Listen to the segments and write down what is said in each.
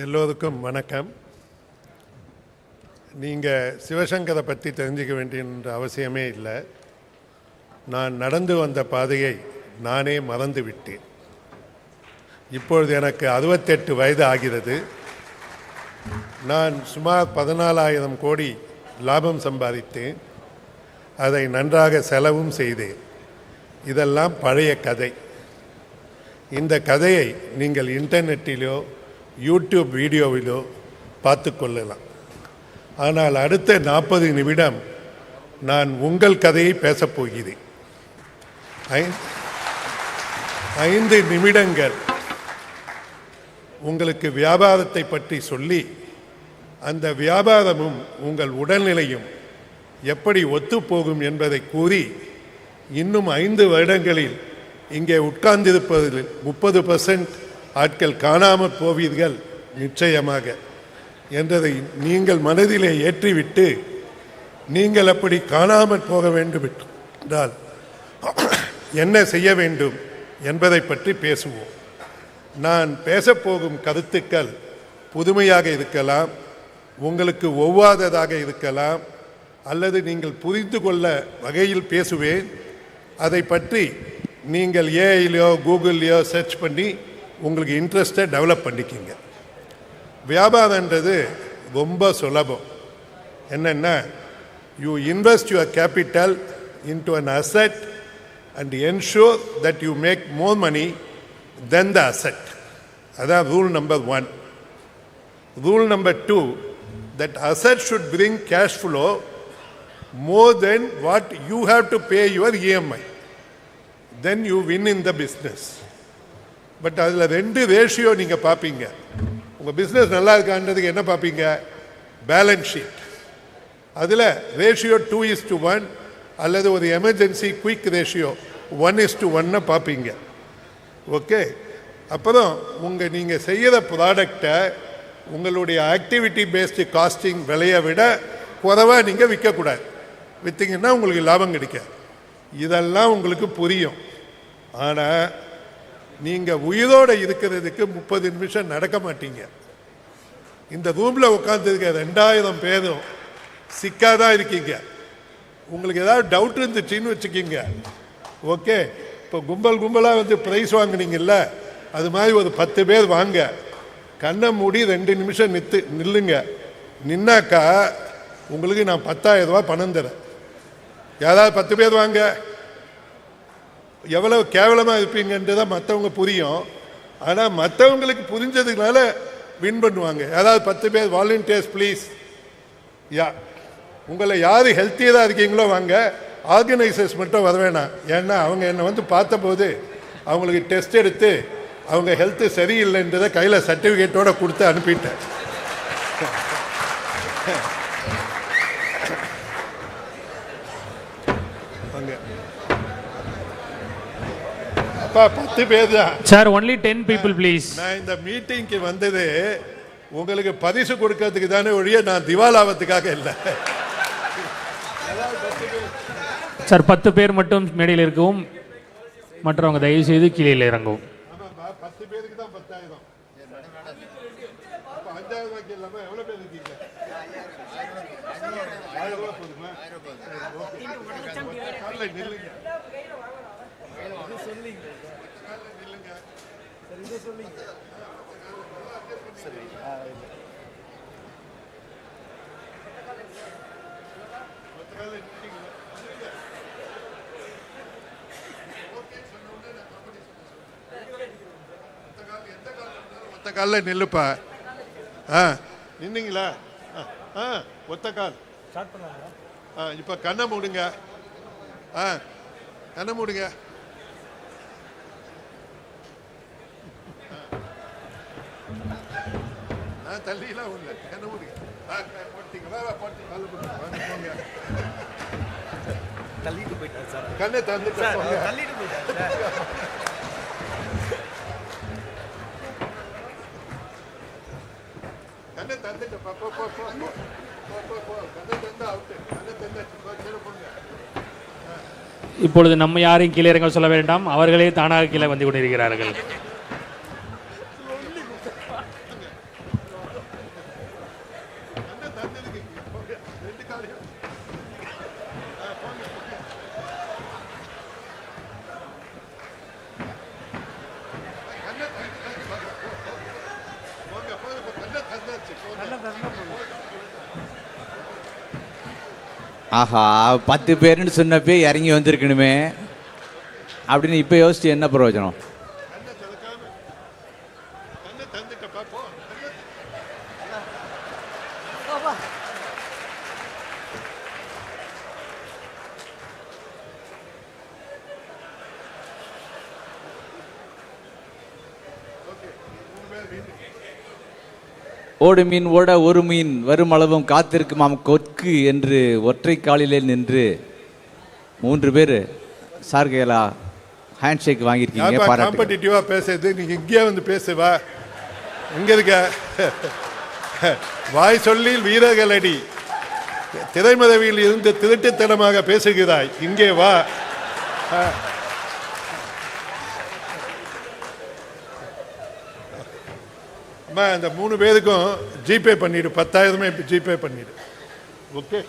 எல்லோருக்கும் வணக்கம். நீங்கள் சிவசங்கரை பற்றி தெரிஞ்சுக்க வேண்டிய அவசியமே இல்லை. நான் நடந்து வந்த பாதையை நானே மறந்து விட்டேன். இப்பொழுது எனக்கு 68 வயது ஆகிறது. நான் சுமார் 14,000 கோடி லாபம் சம்பாதித்தேன். அதை நன்றாக செலவும் செய்தேன். இதெல்லாம் பழைய கதை. இந்த கதையை நீங்கள் இன்டர்நெட்டிலோ யூடியூப் வீடியோவிலோ பார்த்து கொள்ளலாம். ஆனால் அடுத்த 40 நிமிடம் நான் உங்கள் கதையை பேசப் போகிறேன். 5 நிமிடங்கள் உங்களுக்கு வியாபாரத்தை பற்றி சொல்லி, அந்த வியாபாரமும் உங்கள் உடல்நிலையும் எப்படி ஒத்துப்போகும் என்பதை கூறி, இன்னும் 5 வருடங்களில் இங்கே உட்கார்ந்திருப்பதில் 30% ஆட்கள் காணாமல் போவீர்கள் நிச்சயமாக என்றதை நீங்கள் மனதிலே ஏற்றிவிட்டு, நீங்கள் அப்படி காணாமல் போக வேண்டும் என்றால் என்ன செய்ய வேண்டும் என்பதை பற்றி பேசுவோம். நான் பேசப்போகும் கருத்துக்கள் புதுமையாக இருக்கலாம், உங்களுக்கு ஒவ்வாததாக இருக்கலாம், அல்லது நீங்கள் புரிந்து கொள்ள வகையில் பேசுவேன். அதை பற்றி நீங்கள் ஏஐலையோ கூகுள்லையோ சர்ச் பண்ணி உங்களுக்கு இன்ட்ரெஸ்ட்டை டெவலப் பண்ணிக்கிங்க. வியாபாரன்றது ரொம்ப சுலபம். என்னென்னா, you invest your capital into an asset and ensure that you make more money then the asset. அதான் rule number 1. Rule number 2, that asset should bring cash flow more than what you have to pay your EMI. Then you win in the business. But அதில் 2 ratio நீங்கள் பார்ப்பீங்க. உங்கள் business நல்லா இருக்கான்றதுக்கு என்ன பார்ப்பீங்க? Balance sheet. அதில் ratio 2:1 அல்லது ஒரு எமர்ஜென்சி குயிக் ரேஷியோ 1:1 பார்ப்பீங்க. ஓகே. அப்புறம் நீங்கள் செய்கிற ப்ராடக்டை உங்களுடைய ஆக்டிவிட்டி பேஸ்டு காஸ்டிங் விலையை விட குறைவாக நீங்கள் விற்கக்கூடாது. விற்றீங்கன்னா உங்களுக்கு லாபம் கிடைக்காது. இதெல்லாம் உங்களுக்கு புரியும். ஆனால் நீங்கள் உயிரோடு இருக்கிறதுக்கு 30 நிமிஷம் நடக்க மாட்டீங்க. இந்த ரூமில் உட்காந்துருக்க 2000 பேரும் சிக்காதான் இருக்கீங்க. உங்களுக்கு ஏதாவது டவுட் இருந்துச்சின்னு வச்சுக்கிங்க. ஓகே. இப்போ கும்பலாக வந்து ப்ரைஸ் வாங்கினீங்கல்ல, அது மாதிரி ஒரு 10 பேர் வாங்க. கண்ணை மூடி 2 நிமிஷம் நில்லுங்க. நின்னாக்கா உங்களுக்கு நான் 10,000 ரூபா பணம் தரேன். யாராவது 10 பேர் வாங்க. எவ்வளவு கேவலமாக இருப்பீங்கன்றது தான் மற்றவங்க புரியும். ஆனால் மற்றவங்களுக்கு புரிஞ்சதுனால வின் பண்ணுவாங்க. யாராவது 10 பேர் வாலண்டியர்ஸ் ப்ளீஸ். உங்களை யார் ஹெல்த்தியதாக இருக்கீங்களோ வாங்க. ஆர்கனைசர்ஸ் மட்டும் வர வேணாம். ஏன்னா அவங்க என்னை வந்து பார்த்தபோது அவங்களுக்கு டெஸ்ட் எடுத்து அவங்க ஹெல்த்து சரியில்லைன்றதை கையில் சர்டிஃபிகேட்டோடு கொடுத்து அனுப்பிட்டேன். அப்பா 10 பேர் தான் சார். only 10 people please. நான் இந்த மீட்டிங்க்கு வந்தது உங்களுக்கு பரிசு கொடுக்கறதுக்கு தானே ஒழிய நான் திவாலாவதுக்காக இல்லை. சார் 10 பேர் மட்டும் மேடையில் இருக்கவும், மற்றவங்க தயவு செய்து கீழே இறங்கவும். 10 பேருக்கு தான் 10,000. 5,000 ரூபாய்க்கு இல்லாமல் எவ்வளோ பேர் இருக்கீங்க? 1000 ரூபா போதுமா? நில்லுங்க. ஒத்த காலில் நில்லுப்பா. நின்னீங்களா? ஒத்த கால். இப்போ கண்ணை மூடுங்க. கண்ணை மூடுங்க. தள்ளிலாம் ஒண்ணு. கண்ணை மூடுங்க. தள்ளிட்டு போயிட்டார் சார். கண்ணை தள்ளிட்டு போயிட்டார். கண்ணை தந்துட்டு கண்ணை தந்தா அவுட்டு. கண்ணை தந்தாச்சு. போங்க. இப்பொழுது நம்ம யாரையும் கீழே இறங்க சொல்ல வேண்டாம். அவர்களே தானாக கீழே வந்து கொண்டிருக்கிறார்கள். ஆஹா 10 பேருன்னு சொன்னப்பே இறங்கி வந்திருக்கணுமே அப்படின்னு இப்போ யோசிச்சு என்ன பிரயோஜனம்? ஓடு மீன் ஓட ஒரு மீன் வரும் அளவும் காத்திருக்குமாம் கொக்கு என்று ஒற்றை காலிலே நின்று 3 பேர் சார்கையிலா ஹேண்ட் ஷேக் வாங்கியிருக்கீங்க. காம்படிட்டிவா பேசுறது நீங்க இங்கே வந்து பேசுவா, இங்க இருக்க வாய் சொல்லி வீரர்களடி திரைமதவியில் இருந்து திருட்டுத்தனமாக பேசுகிறாய், இங்கே வா. அந்த 3 பேருக்கும் ஜிபே பண்ணிடு, 10,000 ஜிபே பண்ணிடு. Okay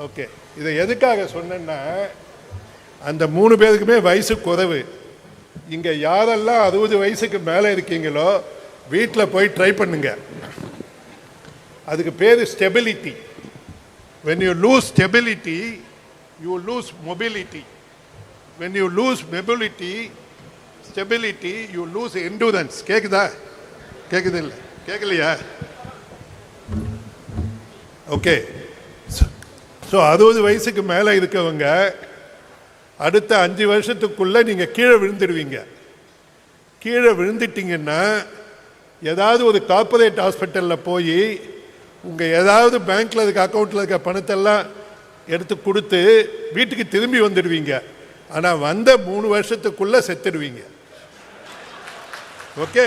okay. இதை எதுக்காக சொன்னேன்னா, அந்த 3 பேருக்குமே வயசு குறைவு. இங்க யாரெல்லாம் 60 வயசுக்கு மேலே இருக்கீங்களோ வீட்டில் போய் ட்ரை பண்ணுங்க. அதுக்கு பேர் stability. when you lose stability you lose mobility. when you lose mobility stability you lose endurance. கேக்குதா? கேக்குது இல்லை? கேட்கலையா? ஓகே. ஸோ 60 வயசுக்கு மேலே இருக்கவங்க அடுத்த 5 வருஷத்துக்குள்ள நீங்க கீழே விழுந்துடுவீங்க. கீழே விழுந்துட்டீங்கன்னா ஏதாவது ஒரு கார்பரேட் ஹாஸ்பிட்டலில் போய் உங்க ஏதாவது பேங்க்ல இருக்க அக்கௌண்ட்ல இருக்க பணத்தெல்லாம் எடுத்து கொடுத்து வீட்டுக்கு திரும்பி வந்துடுவீங்க. ஆனால் வந்த 3 வருஷத்துக்குள்ள செத்துடுவீங்க. ஓகே,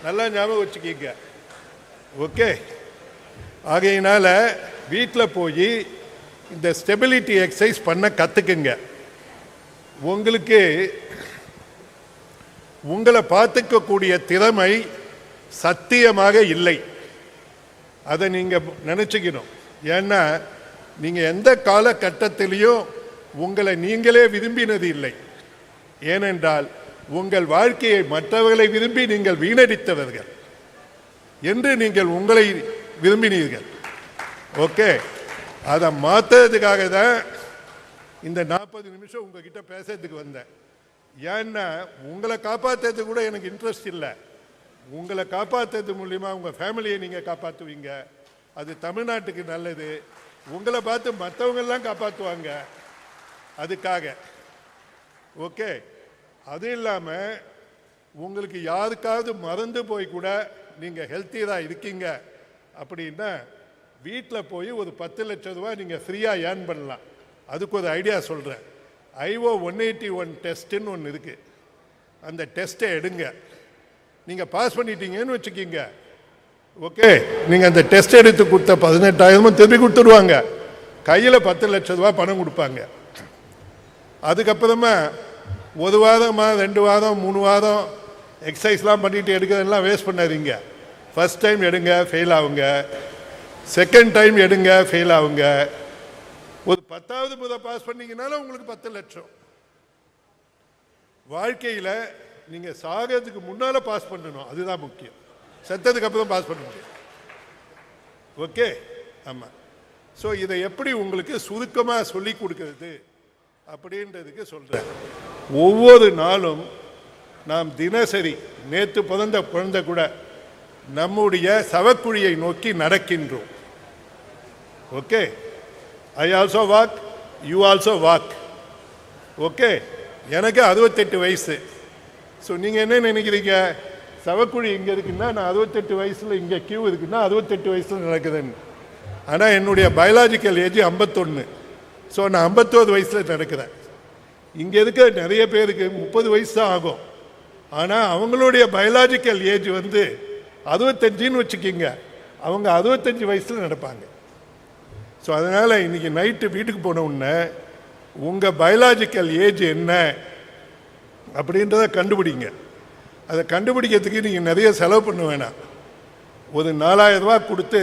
நல்லா ஞாபகம் வச்சுக்கீங்க. ஓகே, ஆகையினால வீட்டில் போய் இந்த ஸ்டெபிலிட்டி எக்ஸசைஸ் பண்ண கற்றுக்குங்க. உங்களுக்கு உங்களை பார்த்துக்கக்கூடிய திறமை சத்தியமாக இல்லை, அதை நீங்கள் நினச்சிக்கணும். ஏன்னா நீங்கள் எந்த காலகட்டத்திலையும் உங்களை நீங்களே விரும்பினது இல்லை. ஏனென்றால் உங்கள் வாழ்க்கையை மற்றவர்களை விரும்பி நீங்கள் வீணடித்தவர்கள் என்று நீங்கள் உங்களை விரும்பினீர்கள். ஓகே, அதை மாற்றுறதுக்காக தான் இந்த 40 நிமிஷம் உங்ககிட்ட பேசுறதுக்கு வந்தேன். ஏன்னா உங்களை காப்பாற்றுறது கூட எனக்கு இன்ட்ரெஸ்ட் இல்லை. உங்களை காப்பாற்றுறது மூலிமா உங்கள் ஃபேமிலியை நீங்கள் காப்பாற்றுவீங்க, அது தமிழ்நாட்டுக்கு நல்லது. உங்களை பார்த்து மற்றவங்கெல்லாம் காப்பாற்றுவாங்க அதுக்காக. ஓகே, அது இல்லாமல் உங்களுக்கு யாருக்காவது மறந்து போய் கூட நீங்கள் ஹெல்த்தியாக இருக்கீங்க அப்படின்னா வீட்டில் போய் ஒரு 10 லட்சம் ரூபா நீங்கள் ஃப்ரீயாக ஏர்ன் பண்ணலாம். அதுக்கு ஒரு ஐடியா சொல்கிறேன். IO 181 டெஸ்ட்டுன்னு ஒன்று இருக்குது. அந்த டெஸ்ட்டை எடுங்க. நீங்கள் பாஸ் பண்ணிட்டீங்கன்னு வச்சுக்கிங்க. ஓகே, நீங்கள் அந்த டெஸ்ட் எடுத்து கொடுத்த 18,000 திருப்பி கொடுத்துருவாங்க. கையில் 10 லட்சம் ரூபா பணம் கொடுப்பாங்க. அதுக்கப்புறமா 1 வாரமா 2 வாரம் 3 வாரம் எக்ஸசைஸ்லாம் பண்ணிட்டு எடுக்கிறதெல்லாம் வேஸ்ட் பண்ணாதீங்க. ஃபர்ஸ்ட் டைம் எடுங்க, ஃபெயில் ஆகுங்க. செகண்ட் டைம் எடுங்க, ஃபெயில் ஆகுங்க. ஒரு 10வது முறை பாஸ் பண்ணீங்கனாலும் உங்களுக்கு 10 லட்சம். வாழ்க்கையில் நீங்கள் சாகிறதுக்கு முன்னால் பாஸ் பண்ணணும், அதுதான் முக்கியம். செத்ததுக்கு அப்புறம் பாஸ் பண்ண முடியும். ஓகே, ஆமாம். ஸோ இதை எப்படி உங்களுக்கு சுருக்கமாக சொல்லி கொடுக்கறது அப்படின்றதுக்கு சொல்கிறேன். ஒவ்வொரு நாளும் நாம் தினசரி, நேற்று பிறந்த குழந்தை கூட நம்முடைய சவக்குழியை நோக்கி நடக்கின்றோம். Okay, I also walk, you also walk. Okay, எனக்கு 68 வயசு. ஸோ நீங்கள் என்ன நினைக்கிறீங்க? சவக்குழி இங்கே இருக்குன்னா நான் 68 வயசில், இங்கே கியூ இருக்குன்னா 68 வயசில் நடக்குதுன்னு. ஆனால் என்னுடைய பயாலஜிக்கல் ஏஜ் 51. ஸோ நான் 51 வயசில் நடக்கிறேன். இங்கே இருக்க நிறைய பேருக்கு 30 வயசு தான் ஆகும். ஆனால் அவங்களுடைய பயாலஜிக்கல் ஏஜ் 65ன்னு வச்சுக்கிங்க. அவங்க 65 வயசில் நடப்பாங்க. ஸோ அதனால் இன்றைக்கி நைட்டு வீட்டுக்கு போன உடனே உங்கள் பயாலஜிக்கல் ஏஜ் என்ன அப்படின்றத கண்டுபிடிங்க. அதை கண்டுபிடிக்கிறதுக்கு நீங்கள் நிறைய செலவு பண்ண வேணாம். ஒரு 4,000 ரூபா கொடுத்து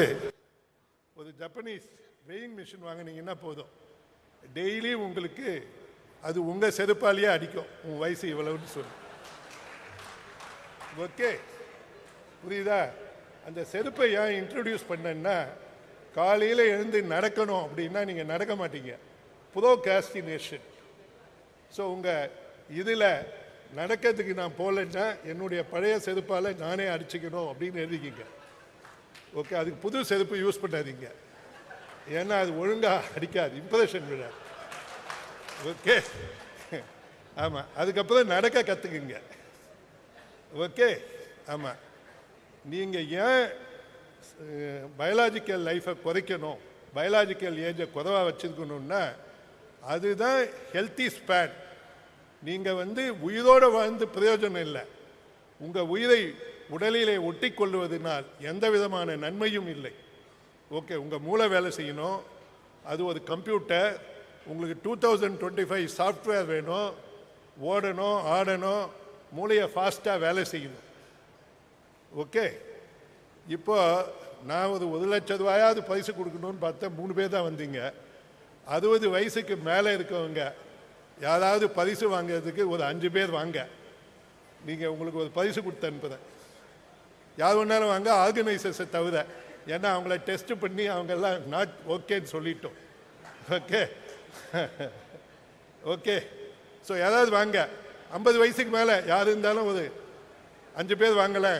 ஒரு ஜப்பனீஸ் வெயிங் மிஷின் வாங்கினீங்கன்னா போதும். டெய்லி உங்களுக்கு அது உங்கள் செருப்பாலேயே அடிக்கும், உங்கள் வயசு இவ்வளவுன்னு சொல்லி. ஓகே, புரியுதா? அந்த செருப்பை ஏன் இன்ட்ரடியூஸ் பண்ணேன்னா, காலையில் எழுந்து நடக்கணும் அப்படின்னா நீங்கள் நடக்க மாட்டீங்க. ப்ரோகாஸ்டினேஷன். ஸோ உங்கள் இதில் நடக்கிறதுக்கு நான் போகலன்னா என்னுடைய பழைய செருப்பால் நானே அடிச்சுக்கணும் அப்படின்னு எழுதிக்கிங்க. ஓகே, அதுக்கு புது செருப்பு யூஸ் பண்ணாதீங்க, ஏன்னா அது ஒழுங்காக அடிக்காது, இம்ப்ரெஷன் விடாது. ஓகே, ஆமாம். அதுக்கப்புறம் நடக்க கற்றுக்குங்க. ஓகே, ஆமாம். நீங்கள் ஏன் பயாலாஜிக்கல் லைஃப்பை குறைக்கணும், பயாலாஜிக்கல் ஏஜை குறைவாக வச்சுருக்கணுன்னா அதுதான் ஹெல்த்தி ஸ்பேன். நீங்கள் உயிரோடு வாழ்ந்து பிரயோஜனம் இல்லை. உங்கள் உயிரை உடலிலே ஒட்டி கொள்வதனால் எந்த விதமான நன்மையும் இல்லை. ஓகே, உங்கள் மூளை வேலை செய்யணும், அது ஒரு கம்ப்யூட்டர். உங்களுக்கு 2025 சாஃப்ட்வேர் வேணும், ஓடணும், ஆடணும், மூளையை ஃபாஸ்ட்டாக வேலை செய்யணும். ஓகே, இப்போ நான் ஒரு 1,00,000 ரூபாயாவது பரிசு கொடுக்கணும்னு பார்த்தேன். 3 பேர் தான் வந்தீங்க. 60 வயசுக்கு மேலே இருக்கவங்க யாராவது பரிசு வாங்கிறதுக்கு ஒரு 5 பேர் வாங்க. நீங்கள் உங்களுக்கு ஒரு பரிசு கொடுத்து அனுப்புகிறேன். யார் வேணாலும் வாங்க, ஆர்கனைசர்ஸை தவிர. ஏன்னா அவங்கள டெஸ்ட் பண்ணி அவங்கெல்லாம் நாட் ஓகேன்னு சொல்லிட்டோம். ஓகே ஓகே, ஸோ யாராவது வாங்க. 50 வயசுக்கு மேலே யார் இருந்தாலும் ஒரு 5 பேர் வாங்கலை.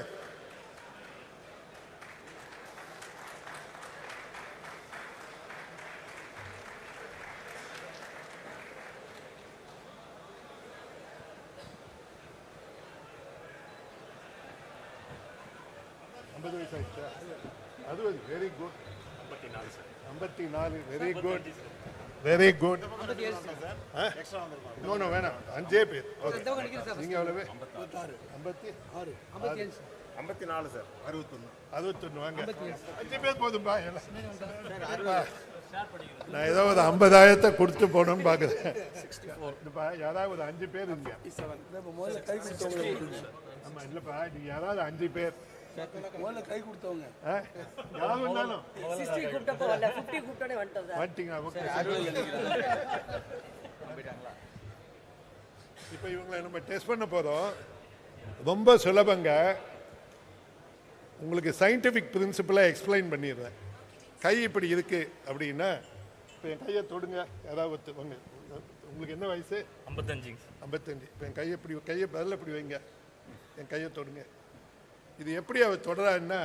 அது very good. 54 very good, very good. No வேணாம், 5 பேர். நீங்கள் எவ்வளவு? 54 சார். 61 வாங்க. 5 பேர் போதும்பா. நான் ஏதோ ஒரு 50,000 கொடுத்து போகணும்னு பார்க்குறேன். யாராவது ஒரு 5 பேர் இருங்க. ஆமாம், இல்லைப்பா, நீங்கள் யாராவது 5 பேர் கை கொடுத்தவங்க யாரும் இருந்தாலும் 60 கூப்பிட்டப்போ வரல, 50 கூப்பிட்டோனே வந்துட்டோம் சார். வந்துட்டீங்களா? ஓகே. இப்போ இவங்களை நம்ம டெஸ்ட் பண்ண போகிறோம். ரொம்ப சுலபங்க. உங்களுக்கு சயின்டிஃபிக் பிரின்சிபலை எக்ஸ்பிளைன் பண்ணிடுறேன். கை இப்படி இருக்கு அப்படின்னா, இப்போ என் கையை தொடுங்க. யாராவது வாங்க. உங்களுக்கு என்ன வயசு? 55. 55. இப்போ என் கையை இப்படி, கையை பதில் இப்படி வைங்க. என் கையை தொடுங்க. இது எப்படி அவர் தொடரான்னா,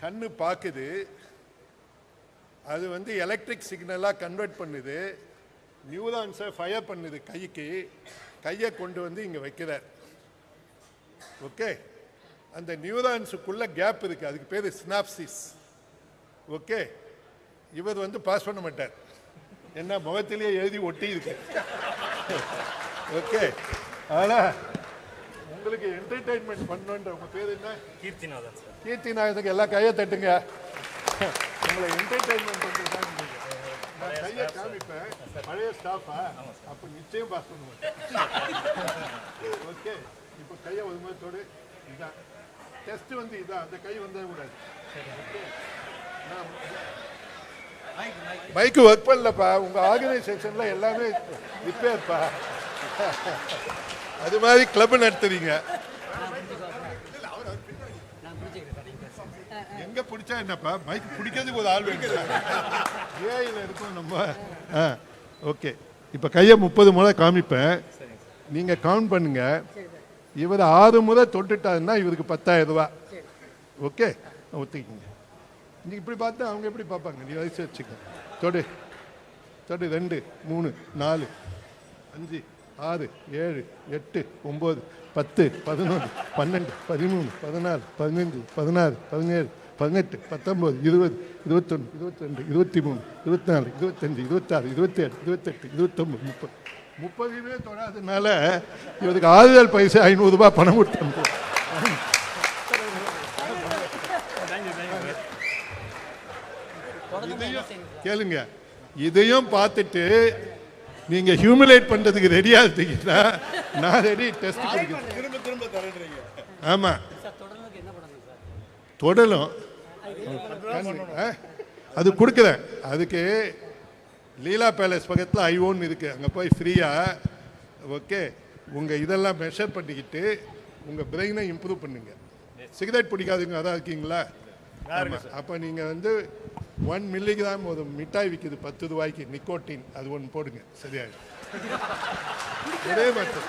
கண்ணு பார்க்குது, அது எலக்ட்ரிக் சிக்னலாக கன்வெர்ட் பண்ணுது, நியூரான்ஸை ஃபயர் பண்ணுது கைக்கு. கையை கொண்டு இங்கே வைக்கிறார். ஓகே, அந்த நியூரான்ஸுக்குள்ள கேப் இருக்குது, அதுக்கு பேர் சினாப்சிஸ். ஓகே, இவர் பாஸ் பண்ண மாட்டார், என்ன முகத்திலேயே எழுதி ஒட்டி இருக்கு. ஓகே, ஆனால் உங்களுக்கு என்டர்டைன்மெண்ட் பண்ணணுன்ற உங்க பேர் என்ன? கீர்த்திநாதன் சார். கீர்த்திநாதனுக்கு எல்லாம் கையை தட்டுங்க. உங்களை என்டர்டைன்மெண்ட் பண்ணுறதுதான். நான் கையை காமிப்பேன், பழைய ஸ்டாஃபா, அப்போ நிச்சயம் பாஸ் பண்ணுவேன். ஓகே, இப்போ கையை ஒரு முகத்தோடு இதுதான் டெஸ்ட். இதான் அந்த கை வந்தே கூடாது. மைக்கு ஒர்க் பண்ணலப்பா, உங்க ஆர்கனைசேஷன்ல எல்லாமே ரிப்பேர்ப்பா. அது மாதிரி கிளப் நடத்துறீங்க. எங்க பிடிச்சா என்னப்பா, மைக் பிடிக்கிறதுக்கு ஒரு ஆள் வேணும். ஏஐல இருக்கும் நம்ம. ஓகே, இப்போ கையை 30 முறை காமிப்பேன், நீங்க கவுண்ட் பண்ணுங்க. இவர் 6 முறை தொட்டுட்டாருன்னா இவருக்கு 10,000 ரூபா. ஓகே, ஒத்துக்கிங்க. நீ இப்படி பார்த்தா அவங்க எப்படி பார்ப்பாங்க? நீ வயசு வச்சுக்க. தொடு தொடு. 2 3 4 5 6 7 8 9 10 11 12 13 14 15 16 17 18 19 20 21 22 23 24 25 26 27 28 29 30 30 தொடாதனால இவருக்கு ஆறுதல் பைசா 500 ரூபாய் பணம் கொடுத்தோம். கேளுங்க, இதையும் பார்த்துட்டு நீங்க ஹியூமிலேட் பண்றதுக்கு ரெடியா இருக்கீங்கன்னா நான் ரெடி. டெஸ்ட் கொடுக்கிறேன். திரும்ப திரும்ப தரடுறீங்க. ஆமா, தொடலும் அது கொடுக்குறேன். அதுக்கு லீலா பேலஸ் பக்கத்தில் ஐஓன்னு இருக்கு, அங்கே போய் ஃப்ரீயா. ஓகே, உங்கள் இதெல்லாம் மெஷர் பண்ணிக்கிட்டு உங்கள் பிரெயினை இம்ப்ரூவ் பண்ணுங்க. சிகரெட் பிடிக்காதுங்க, அதான் இருக்கீங்களா? அப்போ நீங்கள் 1 மில்லிகிராம் ஒரு மிட்டாய் விற்கிது 10 ரூபாய்க்கு, நிக்கோட்டின், அது ஒன்று போடுங்க, சரியாயிடும். ஒரே மட்டும்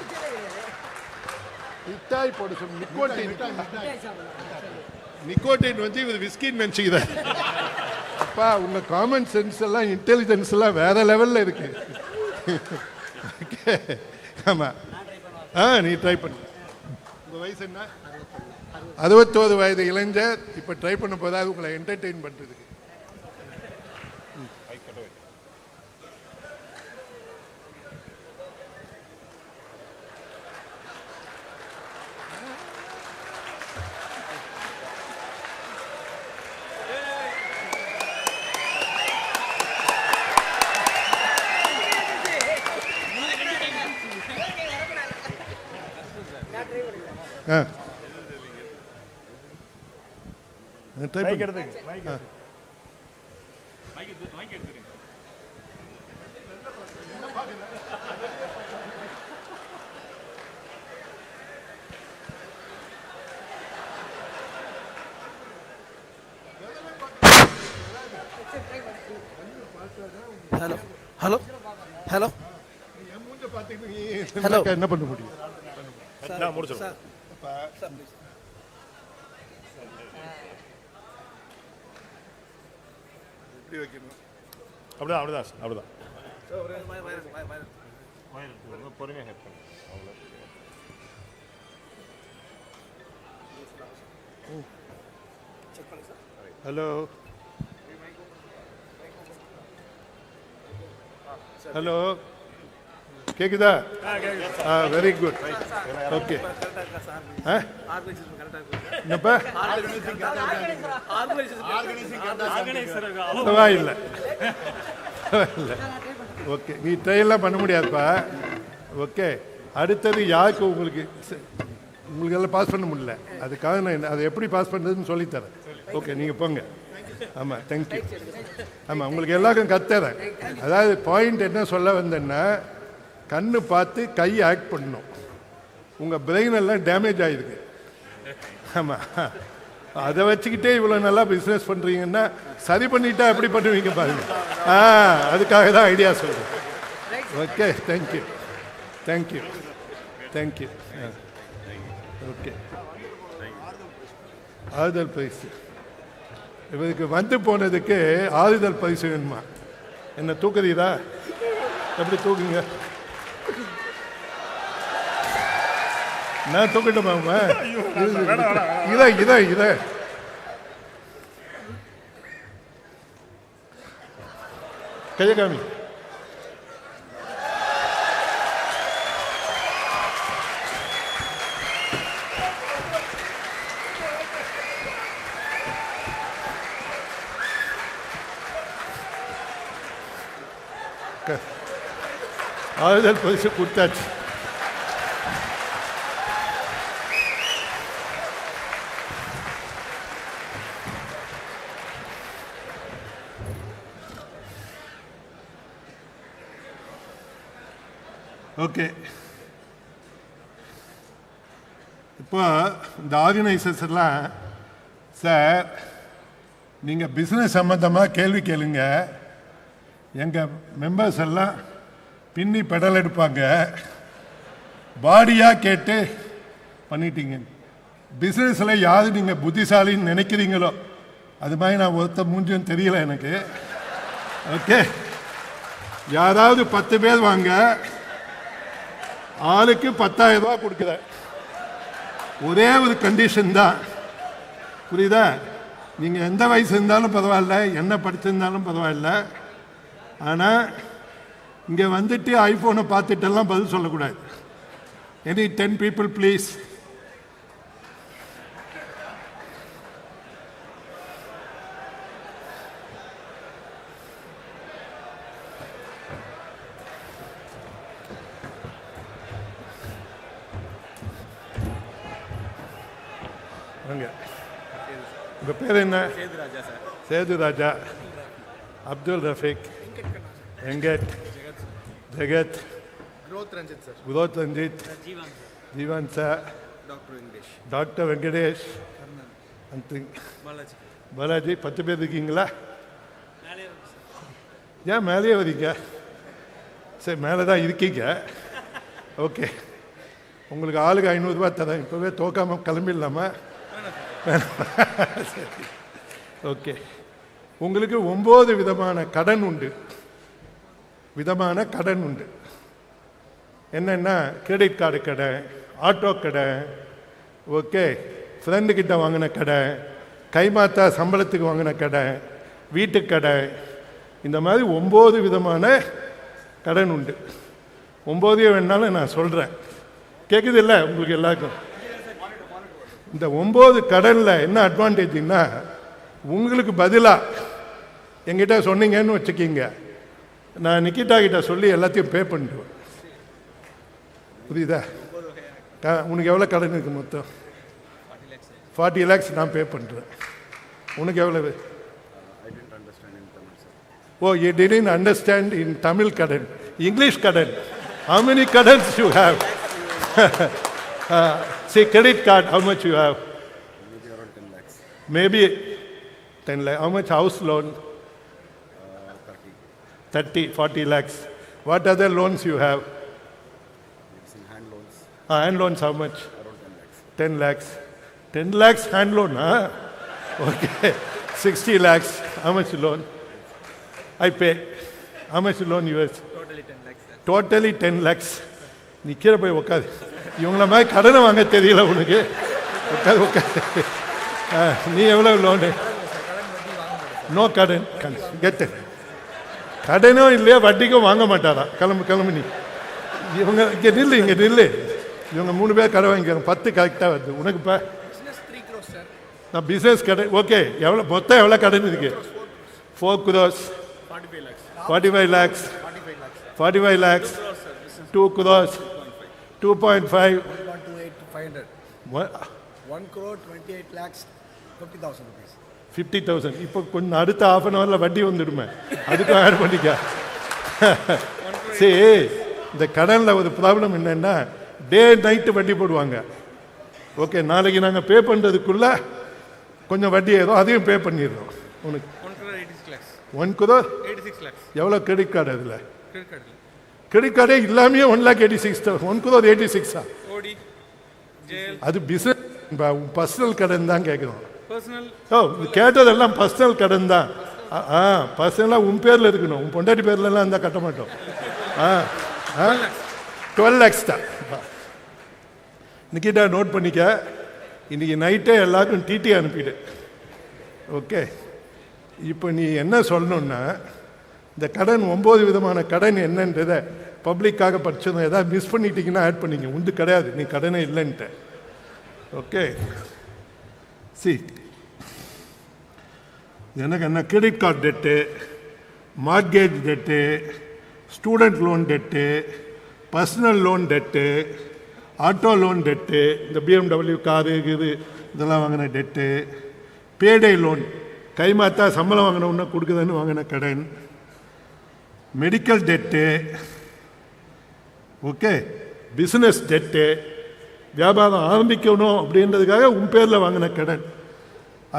மிட்டாய் போட சொல்லு. நிக்கோட்டின் வந்து இவர் விஸ்கின்னு நினச்சிக்கிறார். அப்பா உங்க காமன் சென்ஸ் எல்லாம் இன்டெலிஜென்ஸ் எல்லாம் வேற லெவல்ல இருக்கு. ஆமா, நீ ட்ரை பண்ணு. உங்க வயசு என்ன? 61 வயது இளைஞர் இப்ப ட்ரை பண்ண போதாவது உங்களை என்டர்டெயின் பண்றதுக்கு. ட்ரை பண்ணு. ஹலோ ஹலோ ஹலோ ஹலோ, என்ன பண்ண முடியும்? நான் முடிச்சிடுறேன். எப்படி வைக்கணும்? அப்படிதான் அப்படிதான் அப்படிதான் பொறுமையாக ஹெல்ப் பண்ணு. ஹலோ ஹலோ, கேக்குதா? Very good. ஓகே. என்னப்பா? பரவாயில்லை. ஓகே, நீ ட்ரையெல்லாம் பண்ண முடியாதுப்பா. ஓகே, அடுத்தது யாருக்கு உங்களுக்கு எல்லாம் பாஸ் பண்ண முடியல, அதுக்காக நான் அதை எப்படி பாஸ் பண்ணுறதுன்னு சொல்லித்தரேன். ஓகே, நீங்கள் போங்க. ஆமாம், தேங்க்யூ. ஆமாம், உங்களுக்கு எல்லாருக்கும் கத்துறேன். அதாவது பாயிண்ட் என்ன சொல்ல வந்தேன்னா, கண்ணு பார்த்து கை ஆக்ட் பண்ணணும். உங்கள் பிரெயின் எல்லாம் டேமேஜ் ஆகிருக்கு. ஆமாம், அதை வச்சுக்கிட்டே இவ்வளோ நல்லா பிஸ்னஸ் பண்ணுறீங்கன்னா சரி பண்ணிட்டா எப்படி பண்ணுவீங்க பாருங்க. அதுக்காக தான் ஐடியா சொல்கிறேன். Okay, thank you thank you thank you. Okay, ஆறுதல் பரிசு இவருக்கு வந்து போனதுக்கு ஆறுதல் பரிசு வேணுமா? என்ன தூக்குறீரா? எப்படி தூக்குங்க? நான் தூக்கட்டுமா? இதை கையகாமி. ஆறுதல் பரிசு கொடுத்தாச்சு. ஓகே, இப்போ இந்த ஆர்கனைசர்ஸ் எல்லாம், சார் நீங்கள் பிஸ்னஸ் சம்மந்தமாக கேள்வி கேளுங்க, எங்கள் மெம்பர்ஸ் எல்லாம் பின்னி பெடல் எடுப்பாங்க, பாடியாக கேட்டு பண்ணிட்டீங்க. பிஸ்னஸில் யாரு நீங்கள் புத்திசாலின்னு நினைக்கிறீங்களோ அது மாதிரி நான் ஒருத்த மூஞ்சும் தெரியல எனக்கு. ஓகே, யாராவது 10 பேர் வாங்க, ஆளுக்கு 10,000 ரூபா கொடுக்குறேன். ஒரே ஒரு கண்டிஷன் தான், புரியுதா? நீங்கள் எந்த வயசு இருந்தாலும் பரவாயில்ல, என்ன படிச்சிருந்தாலும் பரவாயில்ல, ஆனால் இங்கே வந்துட்டு ஐஃபோனை பார்த்துட்டெல்லாம் பதில் சொல்லக்கூடாது. Any 10 people please. உங்கள் பேர் என்ன? சேது ராஜா, அப்துல் ரஃபீக், வெங்கட், ஜெகத், குரோத் ரஞ்சித், ஜீவன் சார், டாக்டர் வெங்கடேஷ், பாலாஜி. 10 பேர் இருக்கீங்களா? ஏன் மேலேயே வரீங்க? சரி, மேலே தான் இருக்கீங்க. ஓகே, உங்களுக்கு ஆளுக்கு 500 ரூபா தரேன். இப்போவே தோக்காமல் கிளம்பிடலாமா? சரி, ஓகே. உங்களுக்கு 9 விதமான கடன் உண்டு. என்னென்னா கிரெடிட் கார்டு கடை, ஆட்டோ கடை, ஓகே, ஃப்ரெண்டுக்கிட்ட வாங்கின கடை, கைமாத்தா சம்பளத்துக்கு வாங்கின கடை, வீட்டு கடை, இந்த மாதிரி 9 விதமான கடன் உண்டு. 9 வேணாலும் நான் சொல்கிறேன், கேட்குது இல்லை உங்களுக்கு எல்லாருக்கும்? இந்த 9 கடனில் என்ன அட்வான்டேஜ்னா, உங்களுக்கு பதிலாக என்கிட்ட சொன்னீங்கன்னு வச்சுக்கிங்க, நான் நிக்கிட்டா கிட்ட சொல்லி எல்லாத்தையும் பே பண்ணிடுவேன். புரியுதா? உனக்கு எவ்வளோ கடன் இருக்கு மொத்தம்? 40 lakhs நான் பே பண்ணுறேன். உனக்கு எவ்வளவு? ஓ, you didn't understand in Tamil கடன், English கடன். How many கடன்ஸ் you have? See, credit card, how much you have? Maybe around 10 lakhs. Maybe 10 lakhs. How much house loan? 30, 40 lakhs. What other loans you have? It's in hand loans, Hand loans, how much? around 10 lakhs. 10 lakhs. 10 lakhs hand loan, huh? Okay. 60 lakhs. How much loan? I pay. How much loan yours? Totally 10 lakhs. நீ கீழே போய் உட்காது. இவங்கள மாதிரி கடனை வாங்க தெரியல உனக்கு. உட்காது. நீ எவ்வளோ லோனு? நோ கடன். கெட்டு கடனும் இல்லையா, வட்டிக்கும் வாங்க மாட்டாரா? கிளம்பு நீ. இவங்க இங்கே நில்லு. இவங்க 3 பேர் கடை வாங்கிக்கிறாங்க. 10 கரெக்டாக வருது உனக்கு. இப்போ நான் பிஸ்னஸ் கடை. ஓகே, மொத்தம் எவ்வளோ கடன் இருக்கு? 4 crores, 45 lakhs, 45 lakhs, 2 crores, 2.5, 500. 1 crore 28 lakhs 50,000 rupees. 50,000. இப்போ கொஞ்சம் அடுத்த half an hourல வட்டி வந்துடுமே, அதுக்கும் ஆட் பண்ணிக்க. சரி, இந்த கடனில் ஒரு ப்ராப்ளம் என்னன்னா, டே நைட்டு வட்டி போடுவாங்க. ஓகே, நாளைக்கு நாங்கள் பே பண்ணுறதுக்குள்ள கொஞ்சம் வட்டி ஏறும், அதையும் பே பண்ணிடுறோம் உனக்கு. 1 crore 86 lakhs. எவ்வளோ கிரெடிட் கார்டு? அதில் கிரெடிட் கார்டே இல்லாமே 1,86,000. 1 crore 86. அது பிஸ்னஸ், பர்சனல் கடன் தான் கேட்குறோம். ஓ, கேட்டதெல்லாம் பர்சனல் கடன் தான். பர்சனலாக உன் பேரில் இருக்கணும், உன் பொண்டாட்டி பேர்லலாம் இருந்தால் கட்ட மாட்டோம். 12 lakhs தான். நிக்கிட்டா நோட் பண்ணிக்க, இன்றைக்கி நைட்டே எல்லாருக்கும் டிடி அனுப்பிடு. ஓகே, இப்போ நீ என்ன சொல்லணுன்னா, இந்த கடன் 9 விதமான கடன் என்னன்றதை பப்ளிக்காக படிச்சதும் ஏதாவது மிஸ் பண்ணிட்டீங்கன்னா ஆட் பண்ணிங்க. உண்டு கிடையாது, நீ கடனே இல்லைன்ட்டு. ஓகே, எனக்கு என்ன credit card debt, mortgage debt, student loan debt, personal loan debt, auto loan debt, இந்த BMW காரு இது இதெல்லாம் வாங்கின டெட்டு, பேடே லோன், கைமாத்தா சம்பளம் வாங்கினவுன்னா கொடுக்குதுன்னு வாங்கின கடன், medical debt, okay, business debt, வியாபாரம் ஆரம்பிக்கணும் அப்படின்றதுக்காக உன் பேரில் வாங்கின கடன்.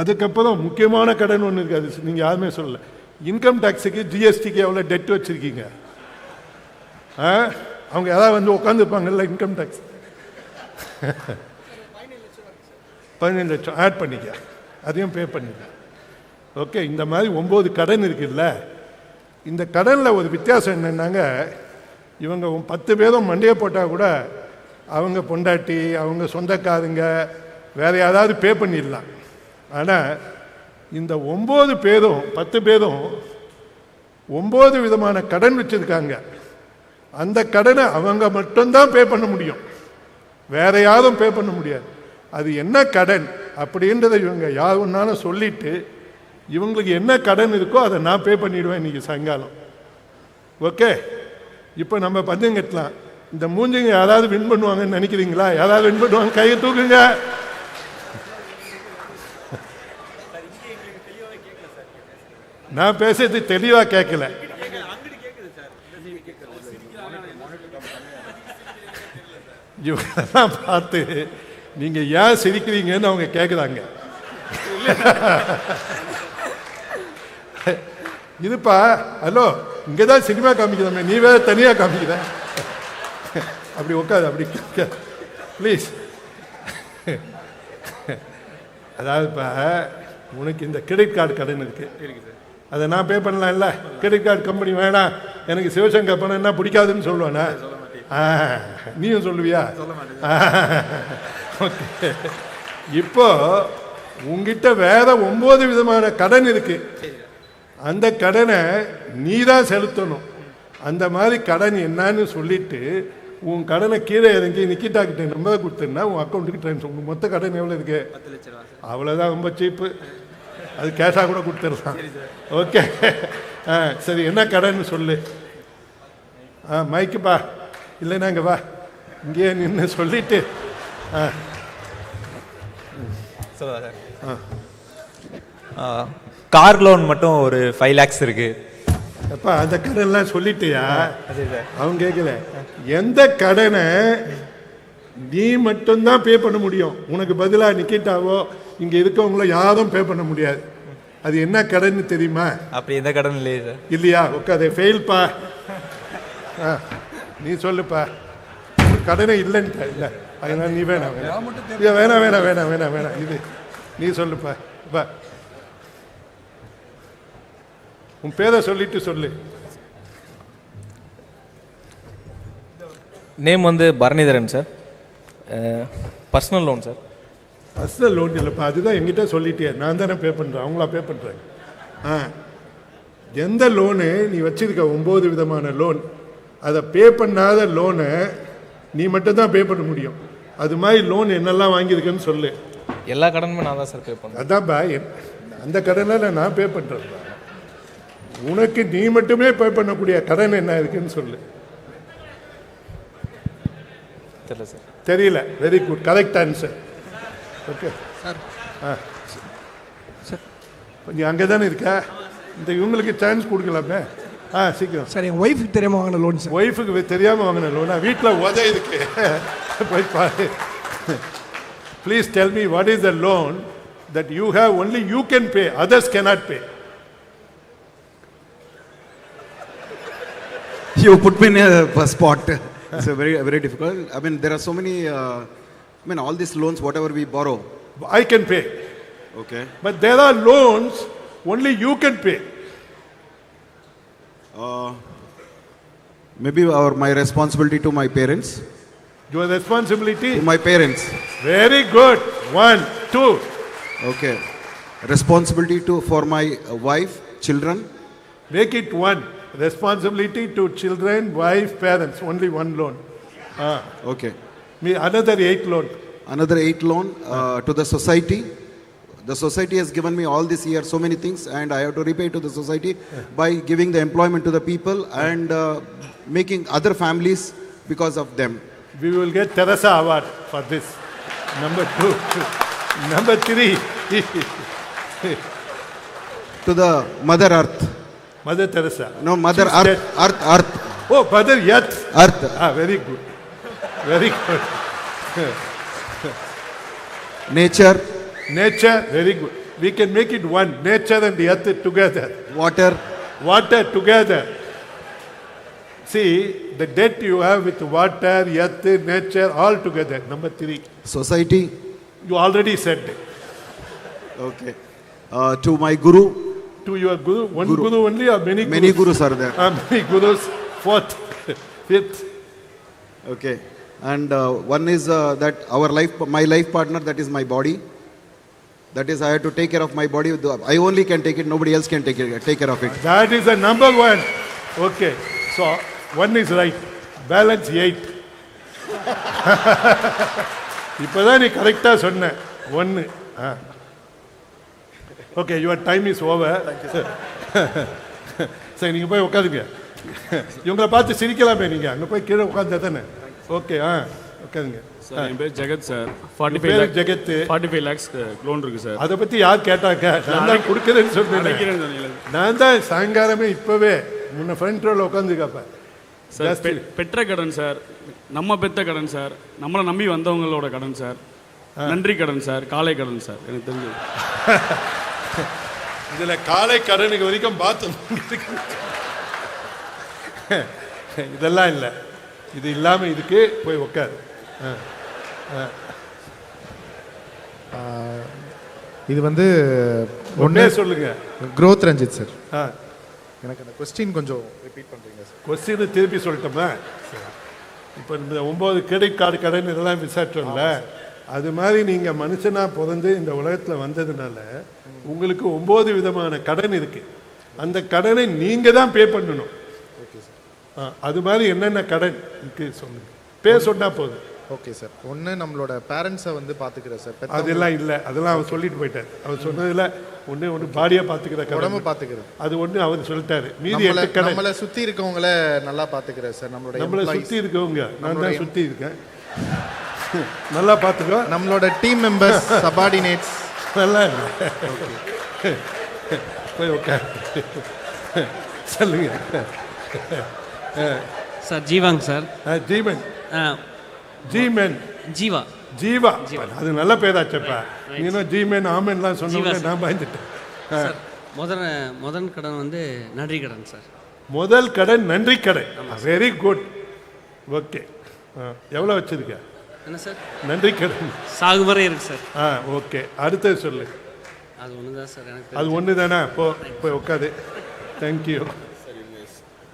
அதுக்கப்புறம் முக்கியமான கடன் ஒன்று இருக்காது, நீங்கள் யாருமே சொல்லலை. இன்கம் டேக்ஸுக்கு ஜிஎஸ்டிக்கு எவ்வளோ டெட் வச்சுருக்கீங்க? அவங்க யாராவது வந்து உட்காந்துருப்பாங்கல்ல இன்கம் டேக்ஸ். 15 லட்சம் ஆட் பண்ணிக்க, அதையும் பே பண்ணிக்க. ஓகே, இந்த மாதிரி 9 கடன் இருக்குல்ல. இந்த கடனில் ஒரு வித்தியாசம் என்னென்னாங்க, இவங்க 10 பேரும் மண்டையை போட்டால் கூட அவங்க பொண்டாட்டி, அவங்க சொந்தக்காரங்க, வேறு யாராவது பே பண்ணிடலாம். ஆனால் இந்த 9 பேரும் 10 பேரும் 9 விதமான கடன் வச்சுருக்காங்க. அந்த கடனை அவங்க மட்டும்தான் பே பண்ண முடியும், வேற யாரும் பே பண்ண முடியாது. அது என்ன கடன் அப்படின்றத இவங்க யார் ஒன்றாலும் சொல்லிட்டு, இவங்களுக்கு என்ன கடன் இருக்கோ அதை நான் பே பண்ணிவிடுவேன் இன்றைக்கி சாயங்காலம். ஓகே, இப்போ நம்ம பந்தயம் கட்டலாம். இந்த மூஞ்சிங்க யாராவது வின் பண்ணுவாங்கன்னு நினைக்கிறீங்களா? யாராவது வின் பண்ணுவாங்க? கையை தூக்குங்க. நான் பேசுறது தெளிவாக கேட்கல. இவங்கெல்லாம் பார்த்து நீங்கள் ஏன் சிரிக்கிறீங்கன்னு அவங்க கேட்குறாங்க. இதுப்பா, ஹலோ, இங்கே தான் சினிமா காமிக்கிறோமே, நீ வேற தனியாக காமிக்கிற. அப்படி உட்காது, அப்படி ப்ளீஸ். அதாவது இப்போ உனக்கு இந்த கிரெடிட் கார்டு கடன் இருக்கு, அதை நான் பே பண்ணலாம் இல்லை? கிரெடிட் கார்டு கம்பெனி வேணாம், எனக்கு சிவசங்கர் பணம் என்ன பிடிக்காதுன்னு சொல்லுவானா? நீயும் சொல்லுவியா? ஓகே. இப்போ உங்ககிட்ட வேற 9 விதமான கடன் இருக்கு. அந்த கடனை நீ தான் செலுத்தணும். அந்த மாதிரி கடன் என்னன்னு சொல்லிட்டு உன் கடனை கீழே இறங்கி நிக்கிட்டா கிட்ட நம்பர் கொடுத்தேன்னா உன் அக்கௌண்ட்டுக்கு ட்ரான்ஸ்ஃபர். உங்கள் மொத்த கடன் எவ்வளோ இருக்கு? 10 லட்சம் ரூபா. அவ்வளோதான், ரொம்ப சீப்பு. அது கேஷாக கூட கொடுத்துடலாம். ஓகே. சரி, என்ன கடன் சொல்லு. மைக்குப்பா, இல்லைன்னா இங்கே வா, இங்கேயே நின்று சொல்லிட்டு. கார் லோன் மட்டும் ஒரு 5 lakhs இருக்கு. அப்பா அந்த கடன்லாம் சொல்லிட்டியா? அவன் கேட்கல. எந்த கடனை நீ மட்டும்தான் பே பண்ண முடியும், உனக்கு பதிலாக நிக்கிட்டாவோ இங்கே இருக்கவங்களோ யாரும் பே பண்ண முடியாது. அது என்ன கடன் தெரியுமா? அப்படி எந்த கடன் இல்லையே சார். இல்லையா? உட்காது, ஃபெயில்ப்பா. நீ சொல்லுப்பா. கடனை இல்லைன்ட்டா. இல்லை, அதனால நீ வேணாம் வேணாம் வேணாம் வேணாம் வேணாம் வேணாம் இது நீ சொல்லுப்பா. பா, உன் பேரை சொல்லிட்டு சொல்லு. நேம் வந்து Bharanidharan sir. Personal loan sir. Personal loan இல்லைப்பா, அதுதான் என்கிட்ட சொல்லிட்டே. நான் தானே பே பண்ணுறேன், அவங்களா பே பண்ணுறேன். எந்த லோனு நீ வச்சிருக்க 9 விதமான லோன், அதை பே பண்ணாத லோனை நீ மட்டும்தான் பே பண்ண முடியும். அது மாதிரி லோன் என்னெல்லாம் வாங்கியிருக்கேன்னு சொல்லு. எல்லா கடனுமே நான் தான் சார் பே பண்ணுறேன். அதான்ப்பா, அந்த கடனில் நான் பே பண்ணுறேன். உனக்கு நீ மட்டுமே பே பண்ணக்கூடிய கடன் என்ன இருக்குன்னு சொல்லு. தெரியல சார். தெரியல. Very good, correct answer. Okay sir. Sir கொஞ்சம் அங்கே தானே இருக்கா? இந்த இவங்களுக்கு சான்ஸ் கொடுக்கலாமே. சீக்கிரம். சார், என் ஒய்ஃபுக்கு தெரியாமல் வாங்கின லோன் சார். ஒய்ஃபுக்கு தெரியாமல் வாங்கின லோனா? வீட்டில் உத இருக்கு, போய் பாரு. Please tell me, what is the loan that you have only you can pay, others cannot pay? You put me in a spot. It's very, very difficult. I mean, there are so many, all these loans, whatever we borrow. I can pay. Okay. But there are loans only you can pay. Maybe my responsibility to my parents. Your responsibility? To my parents. Very good. 1, 2. Okay. Responsibility for my wife, children. Make it 1. Responsibility to children, wife, parents. Only 1 loan. Okay. Another 8 loan. Another 8 loan to the society. The society has given me all this year so many things, and I have to repay to the society by giving the employment to the people and making other families because of them. We will get Teresa Award for this. Number 2. Number 3. To the Mother Earth. Mother Teresa. No, Mother She's Earth. dead. Earth. Oh, Mother Earth. Earth. Very good. Very good. Nature. Nature, very good. We can make it 1. Nature and the earth together. Water. Water together. See, the debt you have with water, earth, nature, all together. Number 3. Society. You already said it. Okay. To my Guru. To your Guru. One Guru only or many Gurus? Many Gurus are there. Many Gurus. 4th. 5th. Okay. And one is that my life partner, that is my body. That is, I have to take care of my body. I only can take it, nobody else can take care of it. That is the number 1. Okay. So, 1 is right. Balance 8. இப்போதான் நீ கரெக்டாக சொன்ன 1. Okay, your time is over. சரி, நீங்கள் போய் உட்காந்துங்க. இவங்களை பார்த்து சிரிக்கலாமே, நீங்கள் அங்கே போய் கீழே உட்காந்தா தானே. ஓகே, உட்காந்துங்க. சார், என் பேர் ஜெகத் சார். ஜெகத். 45 lakhs லோன் இருக்கு சார். அதை பற்றி யார் கேட்டாங்க? நான் தான் கொடுக்குறேன்னு சொன்னேன். நான் தான் சாயங்காலமே இப்போவே முன்ன ஃப்ரண்ட் ரோவில் உட்காந்துக்கப்ப சார். பெற்ற கடன் சார், நம்ம பெற்ற கடன் சார், நம்மளை நம்பி வந்தவங்களோட கடன் சார், நன்றி கடன் சார், காலை கடன் சார். எனக்கு தெரிஞ்சது இதில் காலை கடனுக்கு வரைக்கும் பார்த்து இதெல்லாம் இல்லை, இது இல்லாமல் இதுக்கு போய் உட்காரு. இது வந்து ஒன்றே சொல்லுங்க. growth Ranjith sir. ஆ, எனக்கு அந்த கொஸ்டின் கொஞ்சம் ரிப்பீட் பண்ணுறீங்க சார்? கொஸ்டின் திருப்பி சொல்லிட்டோமா? இப்போ இந்த 9 கிரெடிட் கார்டு கடன் இதெல்லாம் விசாரிச்சோம்ல, அது மாதிரி நீங்கள் மனுஷனாக பிறந்து இந்த உலகத்தில் வந்ததுனால உங்களுக்கு 9 விதமான கடன் இருக்கு. அந்த கடனை நீங்கள் தான் பே பண்ணணும். Okay sir. அது மாதிரி என்னென்ன கடன் இருக்கு சொல்லுங்க, பே சொன்னால் போதும். Okay sir. ஒன்று நம்மளோட பேரண்ட்ஸை வந்து பார்த்துக்கிறேன் சார். அதெல்லாம் இல்லை, அதெல்லாம் அவர் சொல்லிட்டு போயிட்டார். அவர் சொன்னதில் ஒன்று பாடியாக பார்த்துக்கிற உடம்பு பார்த்துக்கிறது அது ஒன்று அவர் சொல்லிட்டாரு. மீதி 8 கடன் நம்மளை சுற்றி இருக்கவங்கள நல்லா பார்த்துக்கிறேன் சார். நம்மளை சுற்றி இருக்கவங்க, நான் தான் சுற்றி இருக்கேன், நல்லா பார்த்துக்கோ. நம்மளோட டீம் மெம்பர்ஸ், சபார்டினேட்ஸ் நல்லா போய் உட்கார். சொல்லுங்க சார். ஜீவாங்க சார். ஜீவன். ஜீமன். ஜீவா. ஜீவா, அது நல்ல பேராச்சப்பா. நீனும் ஜீமன் ஆமன்லாம் சொன்னவங்க நான் பயந்துட்டேன். முதல் கடன் வந்து நன்றி கடன் சார். முதல் கடன் நன்றி கடன். Very good. ஓகே, எவ்வளோ வச்சிருக்க? என்ன சார்? நன்றி கடன் சாகு வரை இருக்கு சார். ஓகே, அடுத்தது சொல்லு. அது ஒன்று தான் சார் எனக்கு. அது ஒன்று தானே? போய் உட்காது. தேங்க்யூ.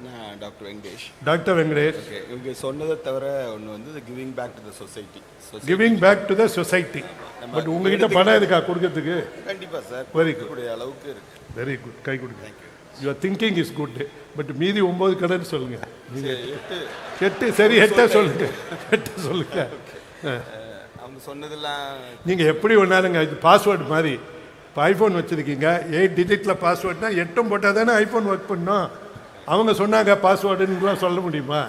நான் doctor Venkatesh. Doctor Venkatesh. Okay, இவங்க சொன்னதை தவிர ஒன்று வந்து giving back to the society. Giving back to the society. But உங்ககிட்ட பணம் இருக்கா கொடுக்கறதுக்கு? கண்டிப்பாக சார். Very good. அளவுக்கு இருக்கு. வெரி குட், கை கொடுங்க. Your thinking is good. But மீதி 9 கடன் சொல்லுங்க. 8 சரி, 8 சொல்லுங்க. 8 சொல்லுங்க. அவங்க சொன்னதெல்லாம் நீங்கள் எப்படி ஒன்றாருங்க, இது பாஸ்வேர்டு மாதிரி. இப்போ ஐஃபோன் வச்சுருக்கீங்க, 8 டிஜிட்டில் பாஸ்வேர்ட்னா 8 போட்டால் தானே ஐஃபோன் ஒர்க் பண்ணோம். அவங்க சொன்னாங்க பாஸ்வேர்டுன்னு சொல்ல முடியுமா?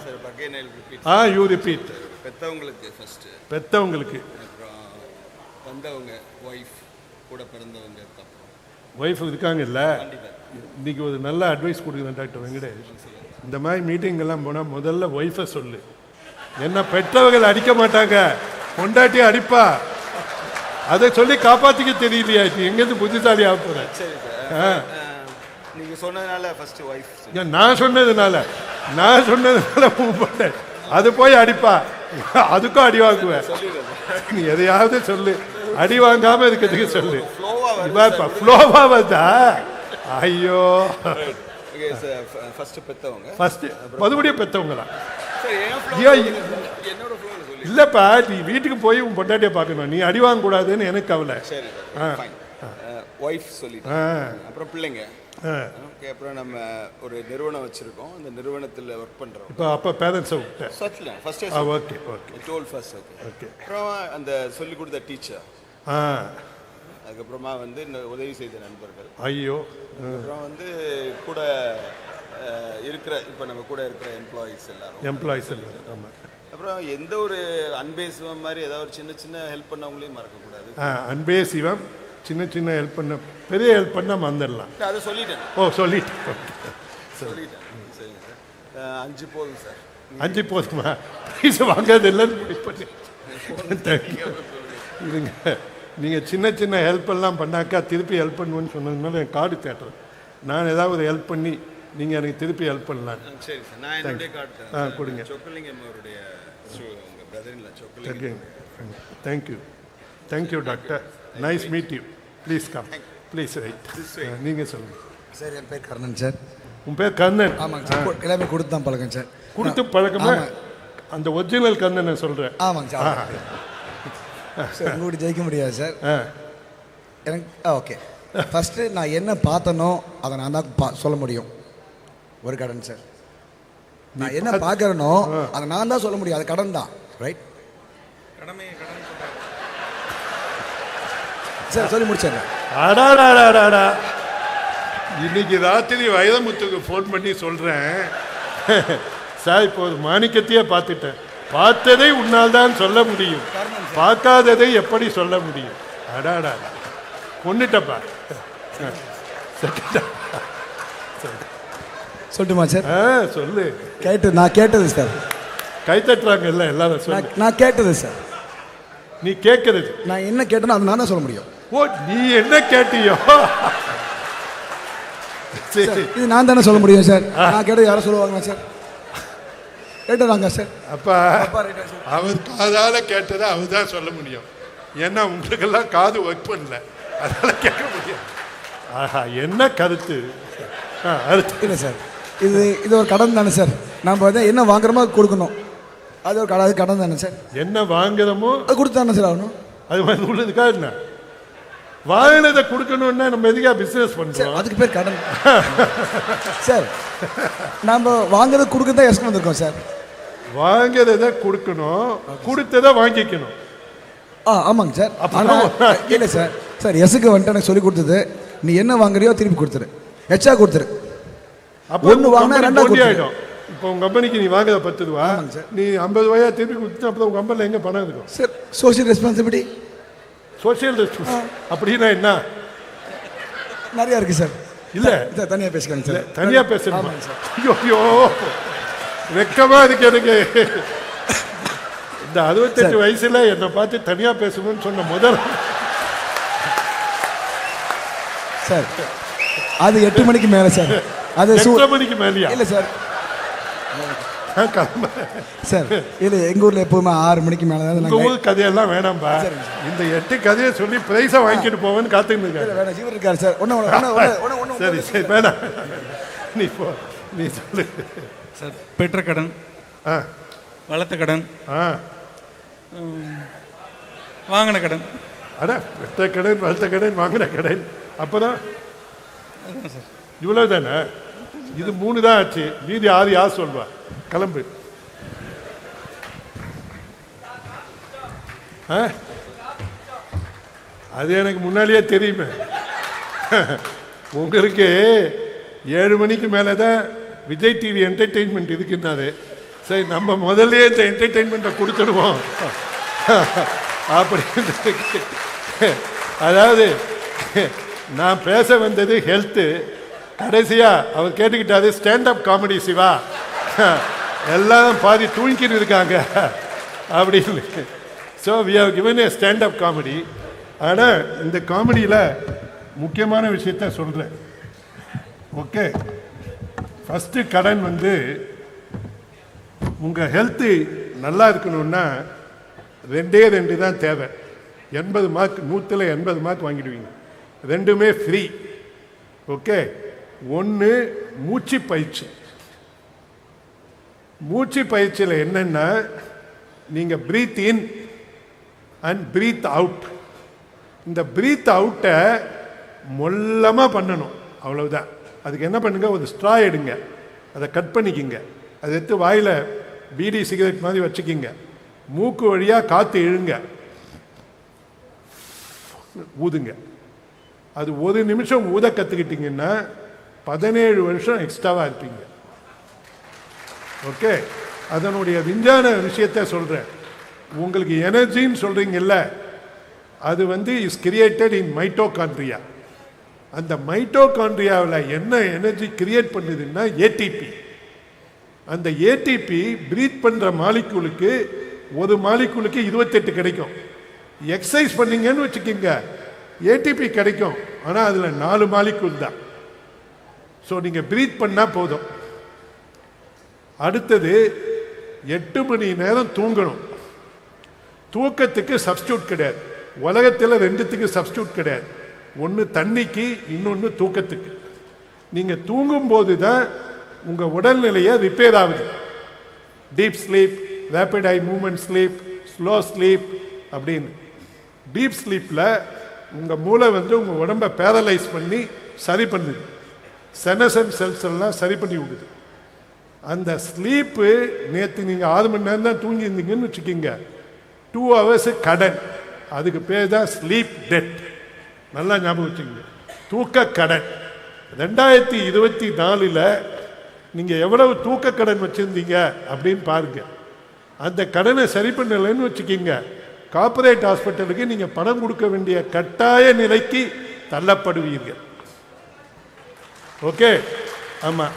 You repeat. பெற்றவங்களுக்கு ஃபர்ஸ்ட். பெற்றவங்களுக்கு, அப்புறம் வந்தவங்க, ஒய்ஃப், கூட பிறந்தவங்க, ஒய்ஃப் இருக்காங்கல்ல. இன்னைக்கு ஒரு நல்ல அட்வைஸ் கொடுக்குறேன் டாக்டர் வெங்கடேஷ். இந்த மாதிரி மீட்டிங் எல்லாம் போனால் முதல்ல ஒய்ஃபை சொல்லு. என்ன பெற்றவர்கள் அடிக்க மாட்டாங்க, பொண்டாட்டி அடிப்பா. அதை சொல்லி காப்பாற்றிக்க தெரியலையா? எங்கேருந்து புத்திசாலி ஆக போகிறேன்? நீங்கள் சொன்னதுனால ஃபர்ஸ்ட் ஒய்ஃப். நான் சொன்னதுனால பண்ணேன். அது போய் அடிப்பா, அதுக்கும் அடி வாங்குவேன். நீ எதையாவது சொல்லு, அடி வாங்காம இருக்கிறதுக்கு சொல்லு. ஃப்ளோவா வந்தா ஐயோ. மறுபடியும் பெற்றவங்களா? இல்லப்பா, நீ வீட்டுக்கு போய் உன் பொண்டாட்டியை பார்க்கணும், நீ அடி வாங்க கூடாதுன்னு எனக்கு கவலை. ஒய்ஃப் சொல்லிட்டு அப்புறம் பிள்ளைங்க. ஓகே, அப்புறம் நம்ம ஒரு நிறுவனம் வச்சிருக்கோம், அந்த நிறுவனத்தில் ஒர்க் பண்ணுறோம். அப்போ பேரண்ட்ஸை விட்டேன். First okay okay toll first. Okay. அப்புறம் அந்த சொல்லிக் கொடுத்த டீச்சர். அதுக்கப்புறமா வந்து உதவி செய்த நண்பர்கள். ஐயோ. அப்புறம் வந்து கூட இருக்கிற, இப்போ நம்ம கூட இருக்கிற எம்ப்ளாயீஸ் எல்லாரும். ஆமாம். அப்புறம் எந்த ஒரு அன்பே சிவம் மாதிரி ஏதாவது ஒரு சின்ன சின்ன ஹெல்ப் பண்ணவங்களையும் மறக்கக்கூடாது. அன்பே சிவம், சின்ன சின்ன ஹெல்ப் பண்ண, பெரிய ஹெல்ப் பண்ணால் மறந்துடலாம். அதை சொல்லிட்டேன். சொல்லிட்டேன். சரிங்க சார். 5 போதும் சார். 5 போதுமா? ப்ரைஸ் வாங்காது இல்லைன்னு முடிவு பண்ணி. இருங்க, நீங்கள் சின்ன சின்ன ஹெல்ப் எல்லாம் பண்ணாக்கா திருப்பி ஹெல்ப் பண்ணுவேன்னு சொன்னதுனால என் கார்டு தேட்டுறேன். நான் ஏதாவது ஒரு ஹெல்ப் பண்ணி நீங்கள் எனக்கு திருப்பி ஹெல்ப் பண்ணலாம். சரி சார், நான் என்னுடைய கார்டு கொடுங்க. சொக்கலிங்கம் அவருடைய உங்கள் brother Chockalingam. Thank you doctor. Nice meet you. Please come. Please right. நீங்கள் சொல்லுங்கள். சார், என் பேர் கர்ணன் சார். உன் பேர் கர்ணன்? ஆமாங்க சார். எல்லாமே கொடுத்து தான் பழக்கம் சார். கொடுத்து பழக்கமா? அந்த ஒரிஜினல் கர்ணனை சொல்கிறேன். ஆமாங்க சார். சார், உங்கள்கிட்ட ஜெயிக்க முடியாது சார் எனக்கு. ஓகே, ஃபஸ்ட்டு நான் என்ன பார்த்தனோ அதை நான் தான் சொல்ல முடியும். ஒரு கடன் சார். நான் என்ன பார்க்குறேனோ அதை நான் தான் சொல்ல முடியும். அது கடன் தான். ரைட் சார், சொல்லி முடிச்சாங்க. அடாடாடாடா, இன்னைக்கு ராத்திரி வைரமுத்துக்கு ஃபோன் பண்ணி சொல்கிறேன் சார், இப்போ ஒரு மாணிக்கத்தையே பார்த்துட்டேன். பார்த்ததை உன்னால் தான் சொல்ல முடியும், பார்க்காததை எப்படி சொல்ல முடியும்? அடாடா, கொண்டுட்டப்பா. சொல்லட்டுமா சார்? சொல்லு. நான் கேட்டது சார். கை தட்டுறாங்கல்ல எல்லாரும். சொல்லு. நான் கேட்டது சார். நீ கேட்கறது? நான் என்ன கேட்டேனோ அது நான் தான் சொல்ல முடியும். ஓ, நீ என்ன கேட்டியோ இது நான் தானே சொல்ல முடியும் சார். நான் கேட்டது யாரும் சொல்லுவாங்களா சார்? ரைட்டு தாங்க சார். அப்பா அவர் காதால கேட்டதை அவர் தான் சொல்ல முடியும். ஏன்னா உங்களுக்கெல்லாம் காது ஒர்க் பண்ணல, அதனால கேட்க முடியும். ஆஹா, என்ன கருத்து. இல்லை சார், இது ஒரு கடன் தானே சார். நம்ம வந்து என்ன வாங்குறோமோ கொடுக்கணும். அது ஒரு கடன், அது கடன் தானே சார். என்ன வாங்குறோமோ அது கொடுத்தானே சார் ஆகணும். அது மாதிரி உள்ளதுக்கா என்ன வாங்கினதை கொடுக்கணும்னா நம்ம எதுக்காக பிஸ்னஸ் பண்ணுறோம்? அதுக்கு பேர் கடன் சார். நம்ம வாங்குறத கொடுக்க தான் எஸ்க்கு வந்திருக்கோம் சார். வாங்குறத கொடுக்கணும், கொடுத்ததை வாங்கிக்கணும். ஆமாங்க சார். ஆனால் இல்லை சார், சார் எஸ்க்கு வந்துட்டு எனக்கு சொல்லி கொடுத்தது, நீ என்ன வாங்குறியோ திருப்பி கொடுத்துரு, எச்சா கொடுத்துரு. ஒன்று வாங்கினா ரெண்டாவது ஆகிடும். இப்போ உங்கள் கம்பெனிக்கு நீ வாங்குறத 10 ரூபா, நீ 50 ரூபாயா திருப்பி கொடுத்து, அப்போ உங்கள் கம்பெனியில் எங்கே பணம் இருக்கும் sir? Social responsibility. Social responsibility அப்படின்னா என்ன? நிறையா இருக்குது சார். இல்லை சார் தனியாக பேசிக்கலாங்க சார். தனியாக பேசணும் சார். ஐயோ வெக்கமாக இருக்கு எனக்கு. இந்த 68 வயசுல என்னை பார்த்து தனியாக பேசணும்னு சொன்ன முதல் சார் அது 8 மணிக்கு மேலே சார். அது 8 மணிக்கு மேலேயா? இல்லை சார் சார், இல்லை எங்கள் ஊரில் எப்போவுமே 6 மணிக்கு மேலே தான். உங்கள் ஊர் கதையெல்லாம் வேணாம்பா, இந்த 8 கதையை சொல்லி பிரைஸை வாங்கிட்டு போவேன்னு காத்துன்னு இருக்காரு. வேணாம், ஜீவன் இருக்காரு சார். சரி சரி வேணாம், நீ போ, நீ சொல்லு சார். பெற்ற கடன், வளர்த்த கடன், வாங்கின கடன். அட பெற்ற கடன், வளர்த்த கடன், வாங்கின கடன், அப்போதான் சார். இவ்வளோ தானே? இது 3 தான் ஆச்சு, மீதி 6 யார் சொல்வா? கிளம்பு. அது எனக்கு முன்னாலேயே தெரியுமே. உங்களுக்கு 7 மணிக்கு மேலே தான் விஜய் டிவி என்டர்டெயின்மெண்ட் இருக்குன்னாரு. சரி, நம்ம முதல்ல இந்த என்டர்டெயின்மெண்ட்டை கொடுத்துடுவோம் அப்படின்னு. அதாவது நான் பேச வந்தது ஹெல்த்து, கடைசியாக அவர் கேட்டுக்கிட்டாரு ஸ்டாண்டப் காமெடி சிவா, எல்லாம் பாதி தூங்கின்னு இருக்காங்க அப்படின்னு. So we have given a stand up comedy. ஆனால் இந்த காமெடியில் முக்கியமான விஷயத்த சொல்கிறேன். ஓகே, ஃபஸ்ட்டு கடன் வந்து உங்கள் ஹெல்த்து நல்லா இருக்கணும்னா 2 தான் தேவை. 80 மார்க், 100ல் 80 மார்க் வாங்கிடுவீங்க. 2மே ஃப்ரீ. ஓகே, 1 மூச்சு பயிற்சி. மூச்சு பயிற்சியில் என்னென்னா, நீங்கள் breathe in and breathe out. இந்த பிரீத் அவுட்டை மொல்லமாக பண்ணணும், அவ்வளவுதான். அதுக்கு என்ன பண்ணுங்க, ஒரு ஸ்ட்ரா எடுங்க, அதை கட் பண்ணிக்கிங்க, அதை எடுத்து வாயில் பீடி சிகரெட் மாதிரி வச்சுக்கிங்க, மூக்கு வழியாக காற்று இழுங்க, ஊதுங்க. அது 1 நிமிஷம் ஊத கற்றுக்கிட்டிங்கன்னா 17 வருஷம் எக்ஸ்ட்ராவாக இருப்பீங்க. ஓகே, அதனுடைய விஞ்ஞான விஷயத்தை சொல்கிறேன். உங்களுக்கு எனர்ஜின்னு சொல்கிறீங்கல்ல, அது வந்து இஸ் கிரியேட்டட் இன் மைட்டோகாண்ட்ரியா. அந்த மைட்டோகாண்ட்ரியாவில் என்ன எனர்ஜி கிரியேட் பண்ணுதுன்னா ஏடிபி. அந்த ஏடிபி பிரீத் பண்ணுற மாலிக்யூலுக்கு, ஒரு மாலிக்யூலுக்கு 28 கிடைக்கும். எக்ஸசைஸ் பண்ணீங்கன்னு வச்சுக்கோங்க, ஏடிபி கிடைக்கும், ஆனால் அதில் 4 மாலிக்யூல் தான். ஸோ நீங்கள் பிரீத் பண்ணால் போதும். அடுத்தது 8 மணி நேரம் தூங்கணும். தூக்கத்துக்கு சப்ஸ்டியூட் கிடையாது. உலகத்தில் 2த்துக்கு சப்ஸ்டியூட் கிடையாது. ஒன்று தண்ணிக்கு, இன்னொன்று தூக்கத்துக்கு. நீங்கள் தூங்கும்போது தான் உங்கள் உடல்நிலையை ரிப்பேர் ஆகுது. Deep sleep, rapid eye movement sleep, slow sleep அப்படின்னு. டீப் ஸ்லீப்பில் உங்கள் மூளை வந்து உங்கள் உடம்பை பேரலைஸ் பண்ணி சரி பண்ணுது. செனசன் செல்ஸ் எல்லாம் சரி பண்ணி விடுது. அந்த ஸ்லீப்பு, நேற்று நீங்கள் 6 மணி நேரம் தான் தூங்கியிருந்தீங்கன்னு வச்சுக்கிங்க, 2 ஹவர்ஸு கடன். அதுக்கு பேர் தான் ஸ்லீப் டெட். நல்லா ஞாபகம் வச்சுக்கோங்க, தூக்க கடன். 2024 நீங்கள் எவ்வளவு தூக்க கடன் வச்சுருந்தீங்க அப்படின்னு பாருங்கள். அந்த கடனை சரி பண்ணலைன்னு வச்சுக்கிங்க, கார்பரேட் ஹாஸ்பிட்டலுக்கு நீங்கள் பணம் கொடுக்க வேண்டிய கட்டாய நிலைக்கு தள்ளப்படுவீர்கள். ஓகே, ஆமாம்,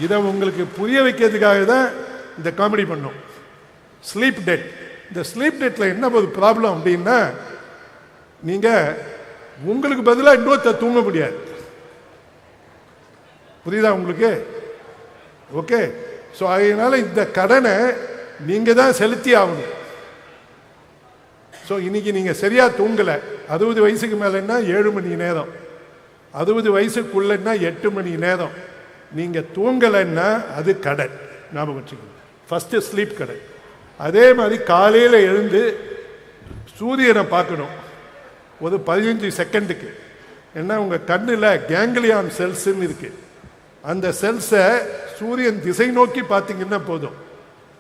இதை உங்களுக்கு புரிய வைக்கிறதுக்காக தான் இந்த காமெடி பண்ணோம். Sleep debt. இந்த ஸ்லீப் டெட்டில் என்ன ஒரு ப்ராப்ளம் அப்படின்னா, நீங்கள் உங்களுக்கு பதிலாக இன்னொருத்தர் தூங்க முடியாது. புரியுதா உங்களுக்கு? ஓகே, ஸோ அதனால் இந்த கடனை நீங்கள் தான் செலுத்தி ஆகணும். ஸோ இன்னைக்கு நீங்கள் சரியாக தூங்கலை, 60 வயசுக்கு மேலேன்னா 7 மணி நேரம், 60 வயசுக்குள்ளன்னா 8 மணி நேரம் நீங்கள் தூங்கலைன்னா அது கடன். ஞாபகம் வச்சுக்கோங்க, ஃபஸ்ட்டு ஸ்லீப் கடன். அதே மாதிரி காலையில் எழுந்து சூரியனை பார்க்கணும் ஒரு 15 செகண்டுக்கு. ஏன்னா உங்கள் கண்ணில் கேங்லியான் செல்ஸ்ன்னு இருக்குது. அந்த செல்ஸை சூரியன் திசை நோக்கி பார்த்தீங்கன்னா போதும்,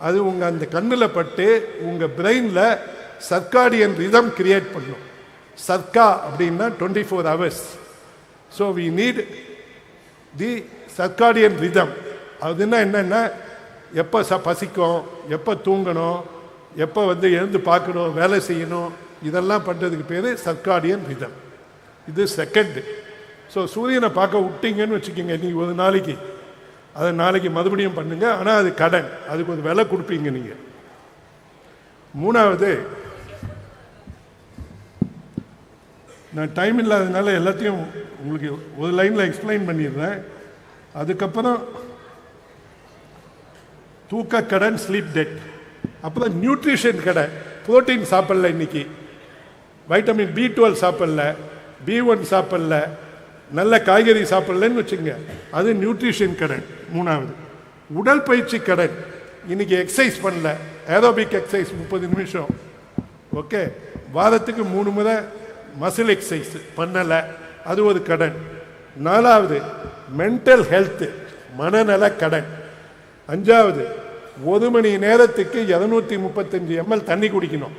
அது உங்கள் அந்த கண்ணில் பட்டு உங்கள் பிரெயினில் சர்க்காடியன் ரிதம் கிரியேட் பண்ணும். சர்க்கா அப்படின்னா 24 hours. So we need the circadian rhythm. அதுன்னா என்னென்னா எப்போ பசிக்கும், எப்போ தூங்கணும், எப்போ எழுந்து பார்க்கணும், வேலை செய்யணும், இதெல்லாம் பண்ணுறதுக்கு பேர் சர்க்காடியன் ரிதம். இது செகண்டு. ஸோ சூரியனை பார்க்க விட்டீங்கன்னு வச்சுக்கோங்க நீங்கள் ஒரு நாளைக்கு, அதை நாளைக்கு மறுபடியும் பண்ணுங்கள். ஆனால் அது கடன், அதுக்கு ஒரு விலை கொடுப்பீங்க நீங்கள். மூணாவது, நான் டைம் இல்லாததுனால எல்லாத்தையும் உங்களுக்கு ஒரு லைனில் எக்ஸ்பிளைன் பண்ணிடுறேன். அதுக்கப்புறம் தூக்க கடன், ஸ்லீப் டெட். அப்புறம் நியூட்ரிஷன் கடன். புரோட்டீன் சாப்பிடல, இன்னைக்கு வைட்டமின் B12 சாப்பிடல, B1 சாப்பிடல, நல்ல காய்கறி சாப்பிடலன்னு வச்சுங்க, அது நியூட்ரிஷன் கடன். மூணாவது உடற்பயிற்சி கடன். இன்னைக்கு எக்ஸசைஸ் பண்ணல, ஏரோபிக் எக்ஸசைஸ் 30 நிமிஷம், ஓகே, வாரத்துக்கு 3 முறை மசில் எக்ஸசைஸ் பண்ணலை, அது ஒரு கடன். நாலாவது மென்டல் ஹெல்த், மனநல கடன். அஞ்சாவது 1 மணி நேரத்துக்கு 235 ml தண்ணி குடிக்கணும்.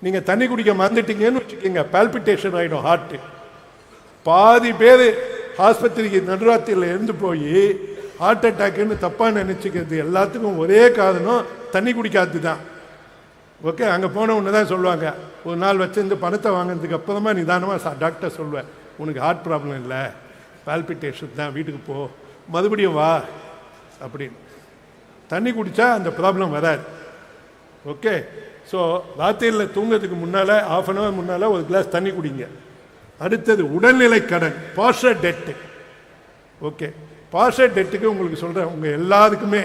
நீங்கள் தண்ணி குடிக்க மறந்துட்டீங்கன்னு வச்சுக்கோங்க, பால்பிட்டேஷன் ஆகிடும் ஹார்ட்டு. பாதி பேர் ஆஸ்பத்திரிக்கு நடுராத்திரியில் இருந்து போய் ஹார்ட் அட்டாக்குன்னு தப்பாக நினச்சிக்கிறது எல்லாத்துக்கும் ஒரே காரணம் தண்ணி குடிக்காது தான். ஓகே, அங்கே போன ஒன்று தான் சொல்லுவாங்க, ஒரு நாள் வச்சிருந்து பணத்தை வாங்கினதுக்கு அப்புறமா நிதானமாக டாக்டர் சொல்லுவேன், உனக்கு ஹார்ட் ப்ராப்ளம் இல்லை, பால்பிட்டேஷன் தான், வீட்டுக்கு போ, மறுபடியும் வா அப்படின்னு. தண்ணி குடித்தா அந்த ப்ராப்ளம் வராது. ஓகே, ஸோ ராத்திரியில் தூங்கிறதுக்கு முன்னால் 1/2 hour முன்னால் ஒரு கிளாஸ் தண்ணி குடிங்க. அடுத்தது உடல்நிலை கடன், பார்ஷல் டெட்டு. ஓகே, பார்ஷல் டெட்டுக்கு உங்களுக்கு சொல்கிறேன், உங்கள் எல்லாருக்குமே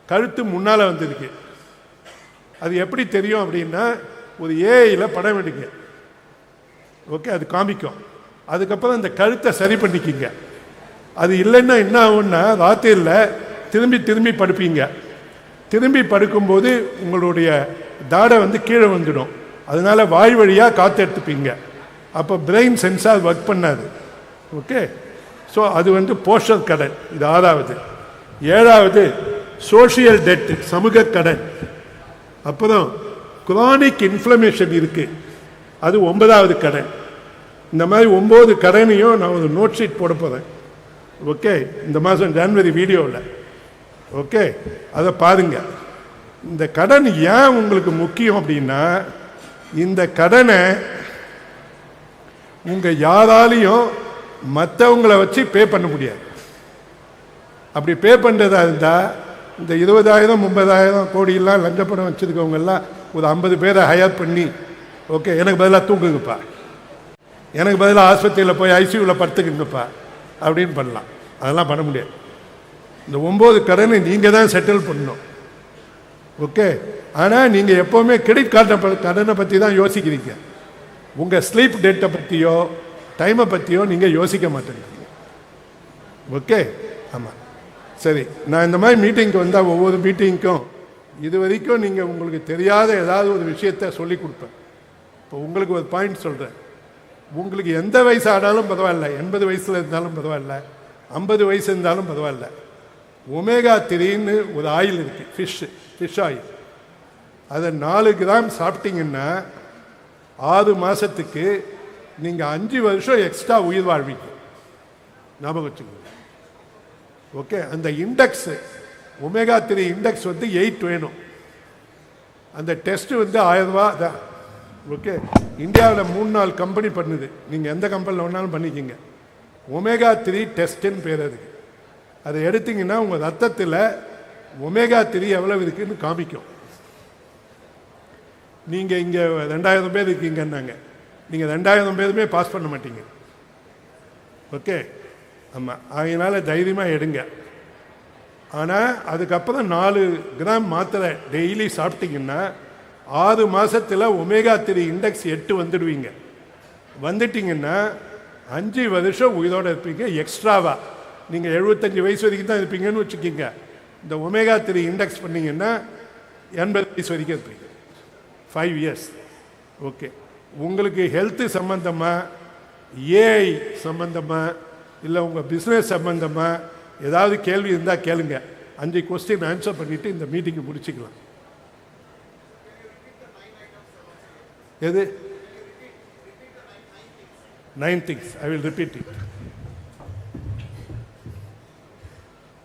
கழுத்து முன்னால் வந்திருக்கு. அது எப்படி தெரியும் அப்படின்னா, ஒரு ஏஐயில் படம் எடுங்க, ஓகே, அது காமிக்கும். அதுக்கப்புறம் அந்த கழுத்தை சரி பண்ணிக்கிங்க. அது இல்லைன்னா என்ன ஆகும்னா, ராத்திரியில் திரும்பி திரும்பி படுப்பீங்க. திரும்பி படுக்கும்போது உங்களுடைய தாடை கீழே வந்துடும், அதனால வாய் வழியாக காற்று எடுத்துப்பீங்க. அப்போ பிரெயின் சென்சார் ஒர்க் பண்ணாது. ஓகே, ஸோ அது போஷல் கடன். இது 6வது. 7வது சோஷியல் டெட், சமூக கடன். அப்புறம் குரானிக் இன்ஃப்ளமேஷன் இருக்கு, அது 9வது கடன். இந்த மாதிரி 9 கடனையும் நான் ஒரு நோட் ஷீட் போட போகிறேன். ஓகே, இந்த மாதம் ஜனவரி வீடியோவில். ஓகே, அதை பாருங்க. இந்த கடன் ஏன் உங்களுக்கு முக்கியம் அப்படின்னா, இந்த கடனை உங்கள் யாராலையும் மற்றவங்களை வச்சு பே பண்ண முடியாது. அப்படி பே பண்ணுறதா இருந்தால் இந்த 20,000 30,000 கோடியெல்லாம் லஞ்ச பணம் வச்சுருக்கவங்கெல்லாம் ஒரு 50 பேரை ஹையர் பண்ணி, ஓகே, எனக்கு பதிலாக தூங்குங்கப்பா, எனக்கு பதிலாக ஆஸ்பத்திரியில் போய் ஐசியூவில் படுத்துக்குங்கப்பா அப்படின்னு பண்ணலாம். அதெல்லாம் பண்ண முடியாது. இந்த 9 கடனை நீங்கள் தான் செட்டில் பண்ணணும். ஓகே, ஆனால் நீங்கள் எப்போவுமே கிரெடிட் கார்டு கடனை பற்றி தான் யோசிக்கிறீங்க. உங்கள் ஸ்லீப் டேட்டை பற்றியோ டைமை பற்றியோ நீங்கள் யோசிக்க மாட்டேங்க. ஓகே, ஆமாம், சரி. நான் இந்த மாதிரி மீட்டிங்க்கு வந்தால் ஒவ்வொரு மீட்டிங்க்கும் இது வரைக்கும் நீங்கள் உங்களுக்கு தெரியாத ஏதாவது ஒரு விஷயத்தை சொல்லி கொடுப்பேன். இப்போ உங்களுக்கு ஒரு பாயிண்ட் சொல்கிறேன். உங்களுக்கு எந்த வயசு ஆனாலும் பரவாயில்ல, 80 வயசில் இருந்தாலும் பரவாயில்ல, 50 வயசு இருந்தாலும் பரவாயில்ல, ஒமேகா 3ன்னு ஒரு ஆயில் இருக்குது, ஃபிஷ் ஆயில். அதை 4 கிராம் சாப்பிட்டீங்கன்னா 6 மாதத்துக்கு நீங்கள் 5 வருஷம் எக்ஸ்ட்ரா உயிர் வாழ்வீங்க. ஞாபகம் வச்சுக்கோங்க. ஓகே, அந்த இண்டெக்ஸ் ஒமேகா 3 இண்டெக்ஸ் 8 வேணும். அந்த டெஸ்ட் 1000 ரூபா தான். ஓகே, இந்தியாவில் 3-4 கம்பெனி பண்ணுது, நீங்கள் எந்த கம்பெனியில் வேணாலும் பண்ணிக்கிங்க. ஒமேகா 3 டெஸ்ட்டுன்னு பேர் அதுக்கு. அதை எடுத்தீங்கன்னா உங்கள் ரத்தத்தில் ஒமேகா 3 எவ்வளவு இருக்குன்னு காமிக்கும். நீங்கள் இங்கே 2000 பேர் இருக்கீங்கன்னாங்க, நீங்கள் 2000 பேருமே பாஸ் பண்ண மாட்டீங்க. ஓகே, ஆமாம், அதனால் தைரியமாக எடுங்க. ஆனால் அதுக்கப்புறம் 4 கிராம் மாத்திரை டெய்லி சாப்பிட்டீங்கன்னா 6 மாதத்தில் ஒமேகா-3 இண்டெக்ஸ் 8 வந்துடுவீங்க. வந்துட்டிங்கன்னா 5 வருஷம் உயிரோடு இருப்பீங்க. எக்ஸ்ட்ராவா நீங்கள் 75 வயசு வரைக்கும் தான் இருப்பீங்கன்னு வச்சுக்கிங்க. இந்த ஒமேகா-3 இண்டெக்ஸ் பண்ணிங்கன்னா 80 வயசு வரைக்கும் இருப்பீங்க. 5 இயர்ஸ். ஓகே, உங்களுக்கு ஹெல்த்து சம்பந்தமாக, ஏஐ சம்பந்தமாக, இல்லை உங்கள் பிஸ்னஸ் சம்பந்தமாக ஏதாவது கேள்வி இருந்தால் கேளுங்க. 5 கொஸ்டின் ஆன்சர் பண்ணிவிட்டு இந்த மீட்டிங்கை முடிச்சுக்கலாம். எது? 9 things. I will repeat it.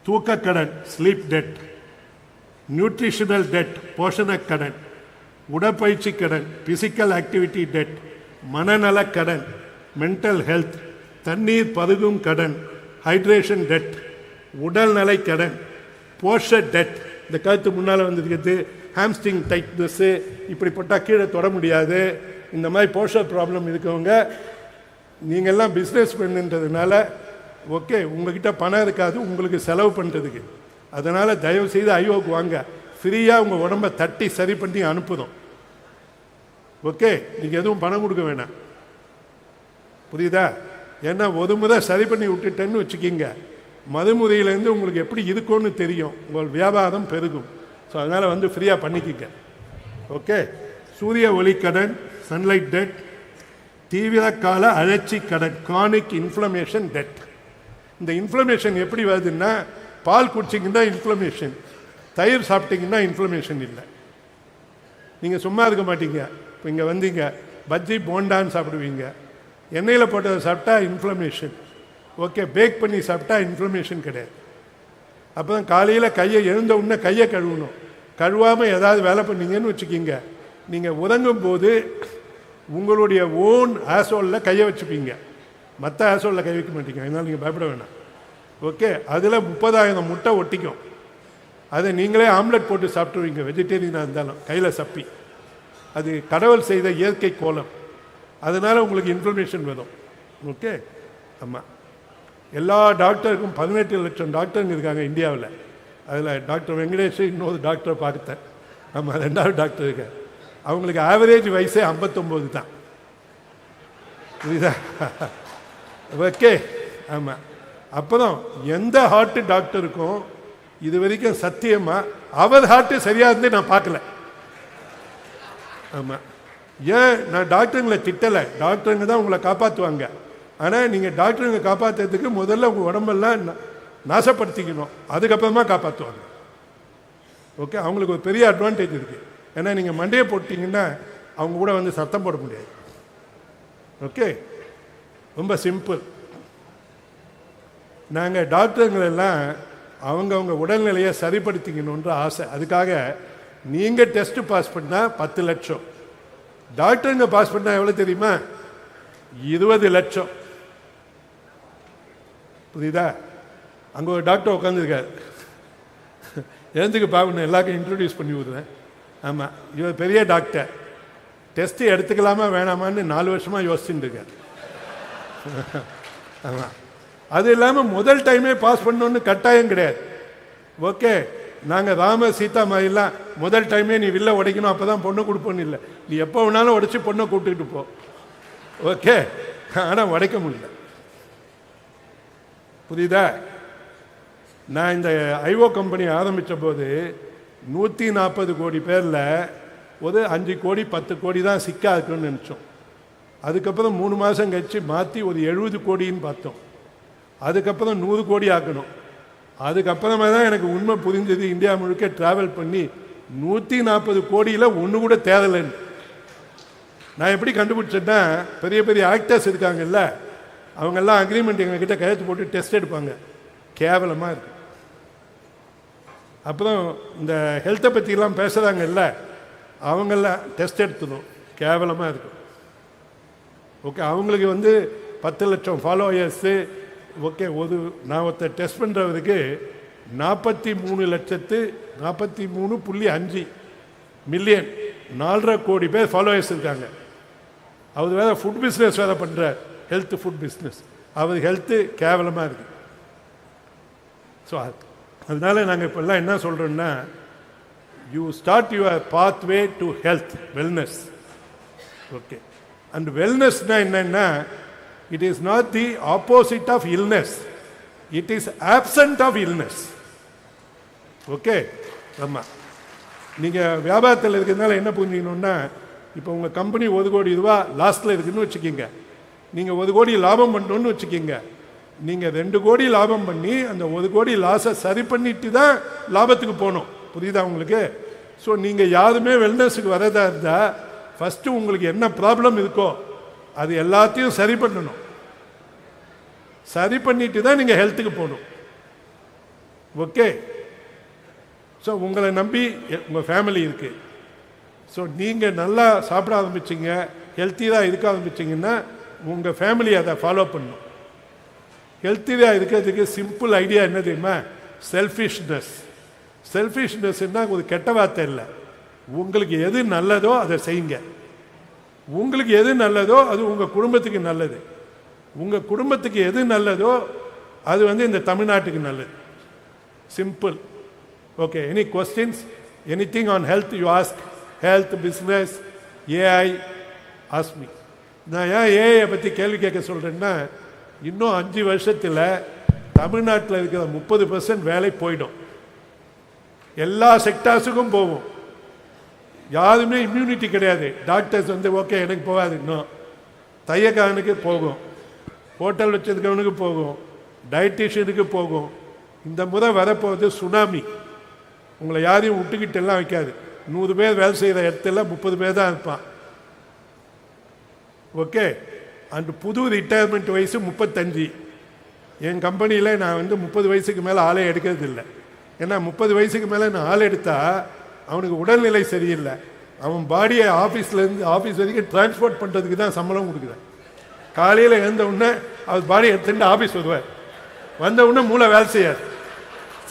தூக்க கடன், ஸ்லீப் டெட், நியூட்ரிஷனல் டெட், போஷண கடன், உடற்பயிற்சி கடன், பிசிக்கல் ஆக்டிவிட்டி டெட், மனநல கடன், மென்டல் ஹெல்த், தண்ணீர் பருகும் கடன், ஹைட்ரேஷன் டெட், உடல்நலை கடன், போஷ டெட். இந்த கருத்து முன்னால் வந்துருக்குது. ஹாம்ஸ்ட்ரிங் டைட்னஸ்ஸு, இப்படி போட்டால் கீழே தொட முடியாது, இந்த மாதிரி போஷர் ப்ராப்ளம் இருக்கவங்க, நீங்கள்லாம் பிஸ்னஸ் பண்ணுன்றதுனால ஓகே, உங்ககிட்ட பணம் இருக்காது உங்களுக்கு செலவு பண்ணுறதுக்கு. அதனால் தயவுசெய்து ஐஓக்கு வாங்க, ஃப்ரீயாக உங்கள் உடம்பை தட்டி சரி பண்ணி அனுப்புதோம். ஓகே, நீங்கள் எதுவும் பணம் கொடுக்க வேணாம், புரியுதா? ஏன்னா ஒரு முறை சரி பண்ணி விட்டுட்டேன்னு வச்சுக்கிங்க, மறுமுறையிலேருந்து உங்களுக்கு எப்படி இருக்கும்னு தெரியும், உங்கள் வியாபாரம் பெருகும். ஸோ அதனால் வந்து ஃப்ரீயாக பண்ணிக்கிங்க. ஓகே, சூரிய ஒளி கடன், சன்லைட் டெட், தீவிர கால அழற்சி கடன், கானிக் இன்ஃப்ளமேஷன் டெட். இந்த இன்ஃப்ளமேஷன் எப்படி வருதுன்னா, பால் குடிச்சிங்கன்னா இன்ஃப்ளமேஷன், தயிர் சாப்பிட்டீங்கன்னா இன்ஃப்ளமேஷன் இல்லை. நீங்கள் சும்மா இருக்க மாட்டீங்க. இப்போ இங்கே வந்தீங்க, பஜ்ஜி போண்டான்னு சாப்பிடுவீங்க, எண்ணெயில் போட்டதை சாப்பிட்டா இன்ஃப்ளமேஷன். ஓகே, பேக் பண்ணி சாப்பிட்டா இன்ஃப்ளமேஷன் கிடையாது. அப்போ தான் காலையில் கையை எழுந்த உடனே கையை கழுவணும். கழுவாமல் ஏதாவது வேலை பண்ணீங்கன்னு வச்சுக்கிங்க, நீங்கள் உறங்கும் போது உங்களுடைய ஓன் ஆசோலில் கையை வச்சுப்பீங்க, மற்ற ஆசோலில் கை வைக்க மாட்டீங்க. அதனால் நீங்கள் பயப்பட வேணாம். ஓகே, அதில் 30,000 முட்டை ஒட்டிக்கும். அதை நீங்களே ஆம்லெட் போட்டு சாப்பிட்டுருவீங்க, வெஜிடேரியனாக இருந்தாலும், கையில் சப்பி. அது கடவுள் செய்த இயற்கை கோலம். அதனால் உங்களுக்கு இன்ஃப்ளமேஷன் வரும். ஓகே, ஆமாம். எல்லா டாக்டருக்கும் 18 லட்சம் டாக்டருங்க இருக்காங்க இந்தியாவில். அதில் டாக்டர் வெங்கடேஷ் இன்னொரு டாக்டரை பார்த்தேன். ஆமாம், 2வது டாக்டர் இருக்கார். அவங்களுக்கு ஆவரேஜ் வயசே 59 தான், புரியுதா? ஓகே, ஆமாம். அப்புறம் எந்த ஹார்ட்டு டாக்டருக்கும் இது வரைக்கும் சத்தியமாக அவர் ஹார்ட்டு சரியாக இருந்து நான் பார்க்கல. ஆமாம், ஏன் நான் டாக்டருங்களை திட்டலை, டாக்டருங்க தான் உங்களை காப்பாற்றுவாங்க. ஆனால் நீங்கள் டாக்டருங்க காப்பாற்றுறதுக்கு முதல்ல உங்கள் உடம்பெல்லாம் நாசப்படுத்திக்கணும், அதுக்கப்புறமா காப்பாற்றுவாங்க. ஓகே, அவங்களுக்கு ஒரு பெரிய அட்வான்டேஜ் இருக்குது. ஏன்னா நீங்கள் மண்டையை போட்டிங்கன்னா அவங்க கூட வந்து சத்தம் போட முடியாது. ஓகே, ரொம்ப சிம்பிள். நாங்கள் டாக்டருங்களெல்லாம் அவங்கவுங்க உடல்நிலையை சரிப்படுத்திக்கணுன்ற ஆசை. அதுக்காக நீங்கள் டெஸ்ட்டு பாஸ் பண்ணால் 10 லட்சம், டாக்டருங்க பாஸ் பண்ணால் எவ்வளோ தெரியுமா? 20 லட்சம். புரியுதா? அங்கே ஒரு டாக்டர் உட்காந்துருக்காரு, எழுந்துக்கு பாவன்னு எல்லாருக்கும் இன்ட்ரடியூஸ் பண்ணி விடுறேன். ஆமாம், இவர் பெரிய டாக்டர், டெஸ்ட்டு எடுத்துக்கலாமா வேணாமான்னு 4 வருஷமாக யோசிச்சுட்டு இருக்கார். ஆமாம், அது இல்லாமல் முதல் டைமே பாஸ் பண்ணணுன்னு கட்டாயம் கிடையாது. ஓகே, நாங்கள் ராம சீதா மாதிரிலாம் முதல் டைமே நீ வில்ல உடைக்கணும் அப்போ தான் பொண்ணை கொடுப்போன்னு இல்லை, நீ எப்போ வேணாலும் உடைச்சி பொண்ணை கூப்பிட்டுக்கிட்டு போ. ஓகே, ஆனால் உடைக்க முடியல, புரியுதா? நான் இந்த ஐஓ கம்பெனி ஆரம்பித்த போது 140 கோடி பேரில் ஒரு 5 கோடி 10 கோடி தான் சிக்கா இருக்குன்னு நினச்சோம். அதுக்கப்புறம் 3 மாதம் கழிச்சு மாற்றி ஒரு 70 கோடின்னு பார்த்தோம். அதுக்கப்புறம் 100 கோடி ஆக்கணும். அதுக்கப்புறமா தான் எனக்கு உண்மை புரிஞ்சது. இந்தியா முழுக்க ட்ராவல் பண்ணி 140 கோடியில் ஒன்று கூட தேவையில்லைன்னு நான் எப்படி கண்டுபிடிச்சேன்னா, பெரிய பெரிய ஆக்டர்ஸ் இருக்காங்கல்ல, அவங்கெல்லாம் அக்ரிமெண்ட் எங்ககிட்ட கையெழுத்து போட்டு டெஸ்ட் எடுப்பாங்க, கேவலமாக இருக்கு. அப்புறம் இந்த ஹெல்த்தை பற்றிலாம் பேசுகிறாங்கல்ல, அவங்கெல்லாம் டெஸ்ட் எடுத்துடும், கேவலமாக இருக்கும். ஓகே, அவங்களுக்கு வந்து 10 லட்சம் ஃபாலோயர்ஸு. ஓகே, நான் ஒருத்தர் டெஸ்ட் பண்ணுறதுக்கு 43,43.5 மில்லியன் 4.5 கோடி பேர் ஃபாலோயர்ஸ் இருக்காங்க. அவர் வேறு ஃபுட் பிஸ்னஸ் வேறு பண்ணுறார், ஹெல்த்து ஃபுட் பிஸ்னஸ். அவர் ஹெல்த்து கேவலமாக இருக்குது. ஸோ அதனால நாங்கள் இப்போல்லாம் என்ன சொல்கிறோன்னா, you start your pathway to health, wellness. Okay, and வெல்னஸ்னால் என்னென்னா, it is not the opposite of illness, it is absent of illness. Okay, ஆமாம். நீங்கள் வியாபாரத்தில் இருக்கிறதுனால என்ன புரிஞ்சுக்கணுன்னா, இப்போ உங்கள் கம்பெனி 1 கோடி ரூபா லாஸ்ட்டில் இருக்குதுன்னு வச்சுக்கிங்க, நீங்கள் 1 கோடி லாபம் பண்ணணுன்னு வச்சுக்கிங்க, நீங்கள் 2 கோடி லாபம் பண்ணி அந்த 1 கோடி லாஸை சரி பண்ணிட்டு தான் லாபத்துக்கு போகணும். புரியுதா உங்களுக்கு? ஸோ நீங்கள் யாருமே வெல்னஸுக்கு வரதா இருந்தால் ஃபஸ்ட்டு உங்களுக்கு என்ன ப்ராப்ளம் இருக்கோ அது எல்லாத்தையும் சரி பண்ணணும். சரி பண்ணிட்டு தான் நீங்கள் ஹெல்த்துக்கு போகணும். ஓகே, ஸோ உங்களை நம்பி உங்கள் ஃபேமிலி இருக்குது. ஸோ நீங்கள் நல்லா சாப்பிட ஆரம்பிச்சிங்க, ஹெல்த்தியாக இருக்க ஆரம்பிச்சிங்கன்னா உங்கள் ஃபேமிலி அதை ஃபாலோ பண்ணணும். ஹெல்த்தியாக இருக்கிறதுக்கு சிம்பிள் ஐடியா என்ன தெரியுமா? செல்ஃபிஷ்னஸ். செல்ஃபிஷ்னஸ்ன்னா ஒரு கெட்ட வார்த்தை இல்லை. உங்களுக்கு எது நல்லதோ அதை செய்யுங்க. உங்களுக்கு எது நல்லதோ அது உங்கள் குடும்பத்துக்கு நல்லது. உங்கள் குடும்பத்துக்கு எது நல்லதோ அது இந்த தமிழ்நாட்டுக்கு நல்லது. Simple. Okay, any questions, anything on health you ask. Health, business, AI, ask me. நான் ஏன் ஏஐயை பற்றி கேள்வி கேட்க சொல்கிறேன்னா, இன்னும் 5 வருஷத்தில் தமிழ்நாட்டில் இருக்கிற 30% வேலை போயிடும். எல்லா செக்டார்ஸுக்கும் போகும். யாருமே இம்யூனிட்டி கிடையாது. டாக்டர்ஸ் ஓகே எனக்கு போகாது, இன்னும் தையக்காரனுக்கு போகும், ஹோட்டல் வச்சிருக்கவனுக்கு போகும், டயட்டிஷியனுக்கு போகும். இந்த முறை வரப்போகுது சுனாமி. உங்களை யாரையும் விட்டுக்கிட்டு எல்லாம் வைக்காது. 100 பேர் வேலை செய்கிற இடத்துல 30 பேர் தான் இருப்பான். ஓகே, அண்ட் புது ரிட்டையர்மெண்ட் வயசு 35. என் கம்பெனியில் நான் 30 வயசுக்கு மேலே ஆளே எடுக்கிறது இல்லை. ஏன்னா 30 வயசுக்கு மேலே நான் ஆள் எடுத்தால் அவனுக்கு உடல்நிலை சரியில்லை. அவன் பாடியை ஆஃபீஸ்லேருந்து ஆஃபீஸ் வரைக்கும் டிரான்ஸ்போர்ட் பண்ணுறதுக்கு தான் சம்பளம் கொடுக்குறேன். காலையில் எழுந்த உடனே அவர் பாடியை எடுத்துட்டு ஆஃபீஸ் வருவார். வந்த உடனே மூளை வேலை செய்யாது.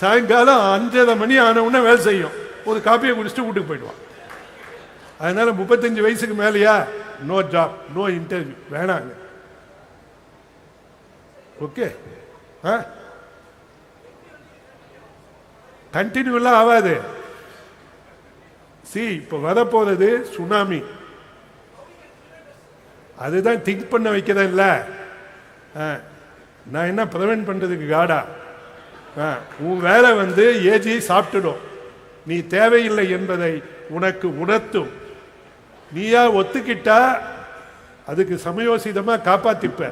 சாயங்காலம் 5:30 மணி ஆன உடனே வேலை செய்யும். ஒரு காப்பியை குடிச்சிட்டு வீட்டுக்கு போயிடுவான். அதனால் 35 வயசுக்கு மேலேயா நோ ஜாப், நோ இன்டர்வியூ, வேணாங்க. ஓகே, கண்டினியூலாம் ஆகாது. இப்போ வரப்போறது சுனாமி. அதுதான் திங்க் பண்ண வைக்கிறேன் இல்லை. நான் என்ன ப்ரிவென்ட் பண்ணுறதுக்கு காடா? உன் வேலை ஏஜி சாப்பிட்டுடும். நீ தேவையில்லை என்பதை உனக்கு உணர்த்தும். நீயா ஒத்துக்கிட்டா அதுக்கு சமயோசிதமாக காப்பாற்றிப்ப,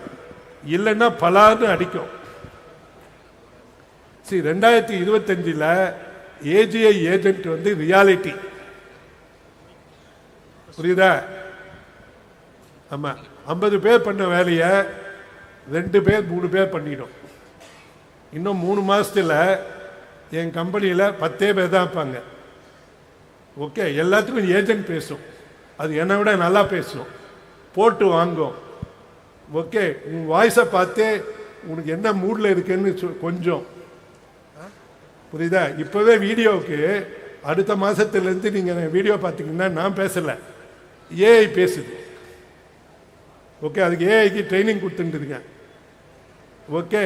இல்லைன்னா பலான்னு அடிக்கும். 2025 ஏஜிஐ ஏஜென்ட் ரியாலிட்டி. புரியுதா? ஆமாம், 50 பேர் பண்ண வேலையை 2 பேர் 3 பேர் பண்ணிடும். இன்னும் 3 மாதத்தில் என் கம்பெனியில் 10 பேர் தான் இருப்பாங்க. ஓகே, எல்லாத்துக்கும் ஏஜென்ட் பேசும். அது என்னை விட நல்லா பேசும், போட்டு வாங்கும். ஓகே, உன் வாய்ஸை பார்த்தே உனக்கு என்ன மூடில் இருக்குன்னு கொஞ்சம் புரியுதா? இப்போவே வீடியோவுக்கு அடுத்த மாதத்துலேருந்து நீங்கள் வீடியோ பார்த்தீங்கன்னா நான் பேசலை, ஏஐ பேசுது. ஓகே, அதுக்கு ஏஐக்கு ட்ரைனிங் கொடுத்துட்டுருங்க. ஓகே,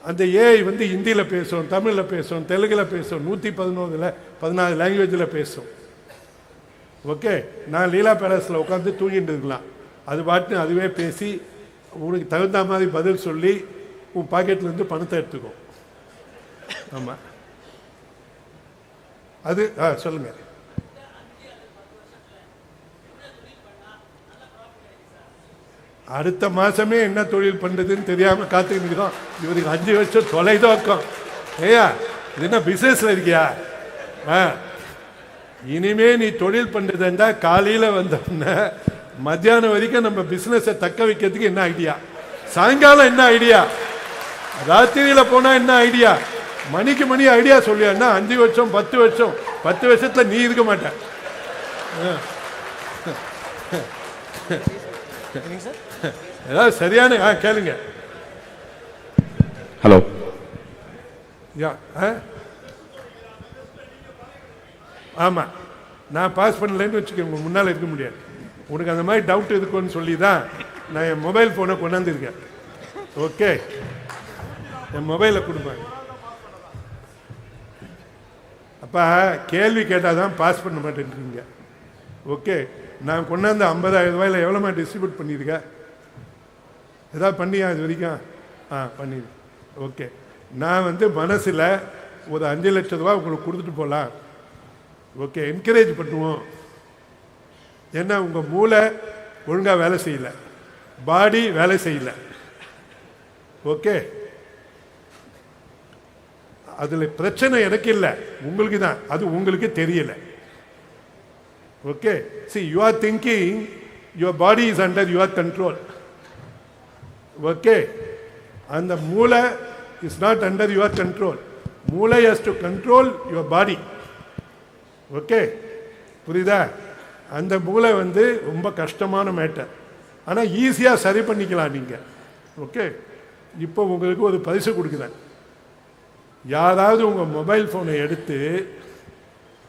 அந்த ஏஐ ஹிந்தியில் பேசும், தமிழில் பேசும், தெலுங்கில் பேசும், 114 லாங்குவேஜில் பேசும். ஓகே, நான் லீலா பேலஸில் உட்காந்து தூங்கிட்டு இருக்கலாம். அது பாட்டு அதுவே பேசி உனக்கு தகுந்த மாதிரி பதில் சொல்லி உன் பாக்கெட்லேருந்து பணத்தை எடுத்துக்கும். ஆமாம், அது சொல்லுங்கள். அடுத்த மாதமே என்ன தொழில் பண்ணுறதுன்னு தெரியாமல் காத்துக்கிட்டு இருக்கோம். இவருக்கு 5 வருஷம் தொலைதோக்கம். ஏயா இது என்ன பிஸ்னஸில் இருக்கியா? இனிமே நீ தொழில் பண்ணுறதா இருந்தால் காலையில் வந்தோம்னா மத்தியானம் வரைக்கும் நம்ம பிஸ்னஸை தக்க வைக்கிறதுக்கு என்ன ஐடியா? சாயங்காலம் என்ன ஐடியா? ராத்திரியில் போனால் என்ன ஐடியா? மணிக்கு மணி ஐடியா சொல்லியான்னா 5 வருஷம் 10 வருஷம் 10 வருஷத்தில் நீ இருக்க மாட்ட. ஏதாவது சரியான கேளுங்க. ஹலோ. ஆமாம், நான் பாஸ் பண்ணலன்னு வச்சுக்கோங்க, முன்னால் இருக்க முடியாது. உனக்கு அந்த மாதிரி டவுட் இருக்குன்னு சொல்லி தான் நான் என் மொபைல் ஃபோனை கொண்டாந்துருக்கேன். ஓகே, என் மொபைலை கொடுப்பேன். அப்பா கேள்வி கேட்டால் தான் பாஸ் பண்ண மாட்டேன்றீங்க. ஓகே, நான் கொண்டாந்து 50,000 ரூபாயில் எவ்வளோமா டிஸ்ட்ரிபியூட் பண்ணியிருக்கேன்? ஏதாவது பண்ணியா இது வரைக்கும்? பண்ணிடு. ஓகே, நான் மனசில் ஒரு 5 லட்சம் ரூபா உங்களுக்கு கொடுத்துட்டு போகலாம். ஓகே, என்கரேஜ் பண்ணுவோம். ஏன்னா உங்கள் மூளை ஒழுங்காக வேலை செய்யலை, பாடி வேலை செய்யலை. ஓகே, அதில் பிரச்சனை எனக்கு இல்லை, உங்களுக்கு தான். அது உங்களுக்கு தெரியலை. Okay, see you are thinking your body is under your control. Okay, அந்த மூளை is not under your control. மூளை has to control your body. Okay, புரியுதா? அந்த மூளை ரொம்ப கஷ்டமான மேட்டர். ஆனால் ஈஸியாக சரி பண்ணிக்கலாம் நீங்கள். ஓகே, இப்போ உங்களுக்கு ஒரு பரிசு கொடுக்குறேன். யாராவது உங்கள் மொபைல் ஃபோனை எடுத்து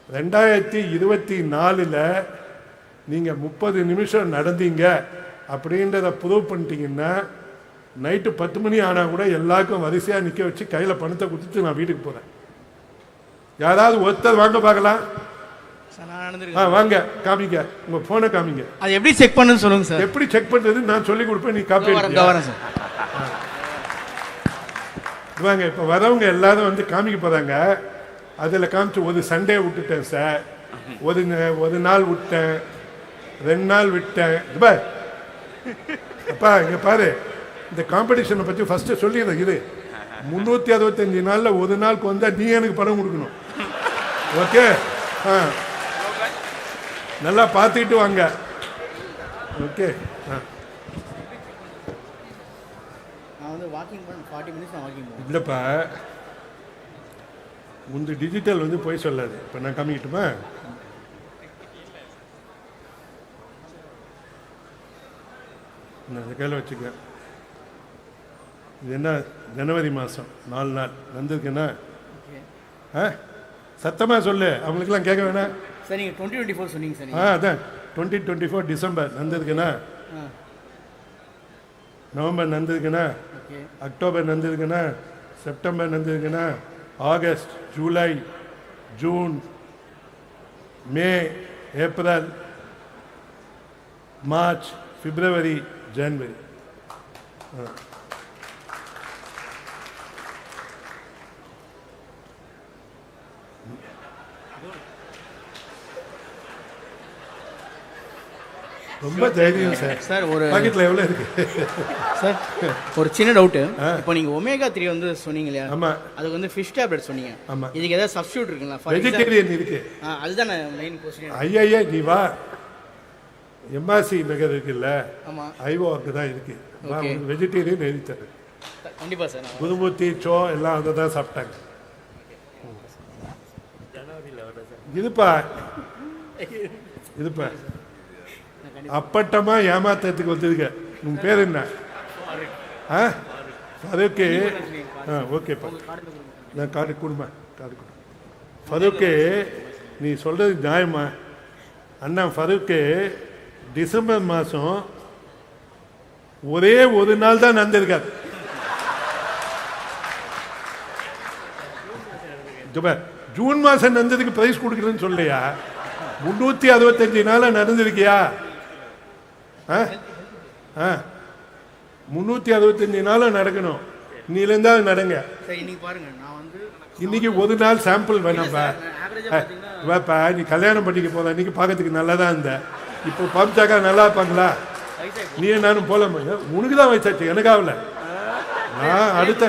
2024 நீங்கள் 30 நிமிஷம் நடந்தீங்க அப்படின்றத ப்ரூவ் பண்ணிட்டீங்கன்னா நைட்டு 10 மணி ஆனால் கூட எல்லாருக்கும் வரிசையாக நிற்க வச்சு கையில் பணத்தை கொடுத்துட்டு நான் வீட்டுக்கு போகிறேன். யாராவது ஒருத்தர் வாங்க பார்க்கலாம். வாங்க, காமிங்க, உங்க போனை காமிங்க. அது எப்படி செக் பண்ணுன்னு சொல்லுங்க சார். எப்படி செக் பண்றது நான் சொல்லி கொடுப்பேன், நீ காப்பி எடுத்து வாங்க. இப்போ வரவங்க எல்லாரும் காமிக்க போறாங்க. அதில் காமிச்சு ஒரு சண்டே விட்டுட்டேன் சார், ஒரு நாள் விட்டேன், 2 நாள் விட்டேன். அப்பா இங்க பாரு, இந்த காம்படிஷனை பற்றி ஃபர்ஸ்ட் சொல்லிடுறேன். இது 365 நாளில் ஒரு நாளுக்கு வந்தால் நீ எனக்கு பணம் கொடுக்கணும். ஓகே, நல்லா பார்த்துக்கிட்டு வாங்க. ஓகே, இல்லைப்பா, உங்க டிஜிட்டல் போய் சொல்லாது. இப்போ நான் காமிக்கட்டுமா? நான் கையில் வச்சுக்கேன். இது என்ன, ஜனவரி மாதம் 4 நாள் வந்திருக்குன்னா சத்தமாக சொல்லு, அவங்களுக்கெல்லாம் கேட்க வேணாம். சார் நீங்கள் 2024 சொன்னீங்க சார். அதான் 2024 டிசம்பர் நடந்திருக்குண்ணா, நவம்பர் நடந்திருக்குண்ணா, அக்டோபர் நடந்திருக்குண்ணா, செப்டம்பர் நடந்திருக்குண்ணா, August, July, June, May, April, March, பிப்ரவரி, ஜனவரி. ரொம்ப தைரியம் சார். சார் ஒரு பாக்கெட்ல எவ்வளோ இருக்கு சார்? ஒரு சின்ன டவுட்டு. இப்போ நீங்கள் ஒமேகா 3 சொன்னீங்க இல்லையா? ஆமாம். அதுக்கு ஃபிஷ் டேப்லெட் சொன்னீங்க. ஆமாம். இதுக்கு ஏதாவது சப்ஸ்டியூட் இருக்குங்களா? வெஜிடேரியன் இருக்கு. அதுதான் மெயின் கொஸ்டின். ஐயா நீ வா, எம்ஆர்சி நகர் இருக்குல்ல, ஆமாம், ஐஓக்கு தான் இருக்கு. வெஜிடேரியன் எழுதி தரேன். கண்டிப்பாக சார். குருமூர்த்தி, சோ எல்லாம் அதை தான் சாப்பிட்டாங்க. இதுப்பா இதுப்பா அப்பட்டமா ஏமாத்தத்துக்கு வந்துருக்க. உன் பேர் என்ன? ஃபருக்கே. ஓகேப்பா, நான் கார்டு கொடுமா, கார்டு கொடு. ஃபருக்கே, நீ சொல்றது நியாயமா? அண்ணா ஃபருக்கே, டிசம்பர் மாதம் ஒரே ஒரு நாள் தான் நடந்திருக்காரு. ஜூன் மாதம் நடந்ததுக்கு பிரைஸ் கொடுக்குறேன்னு சொல்லையா? 365 நாளா நடந்திருக்கியா? 365 நாளும் நடக்கணும். நீலேருந்தா நடங்க. இன்னைக்கு ஒரு நாள் சாம்பிள் வேணாம்ப்பா. வாப்பா, நீ கல்யாணம் பண்ணிக்க போத இன்னைக்கு பார்க்கறதுக்கு நல்லா தான் இருந்த. இப்போ பம்சாக்கா நல்லா இருப்பாங்களா? நீ நானும் போல. உனக்கு தான் வயசாச்சு, எனக்காகல. நான் அடுத்த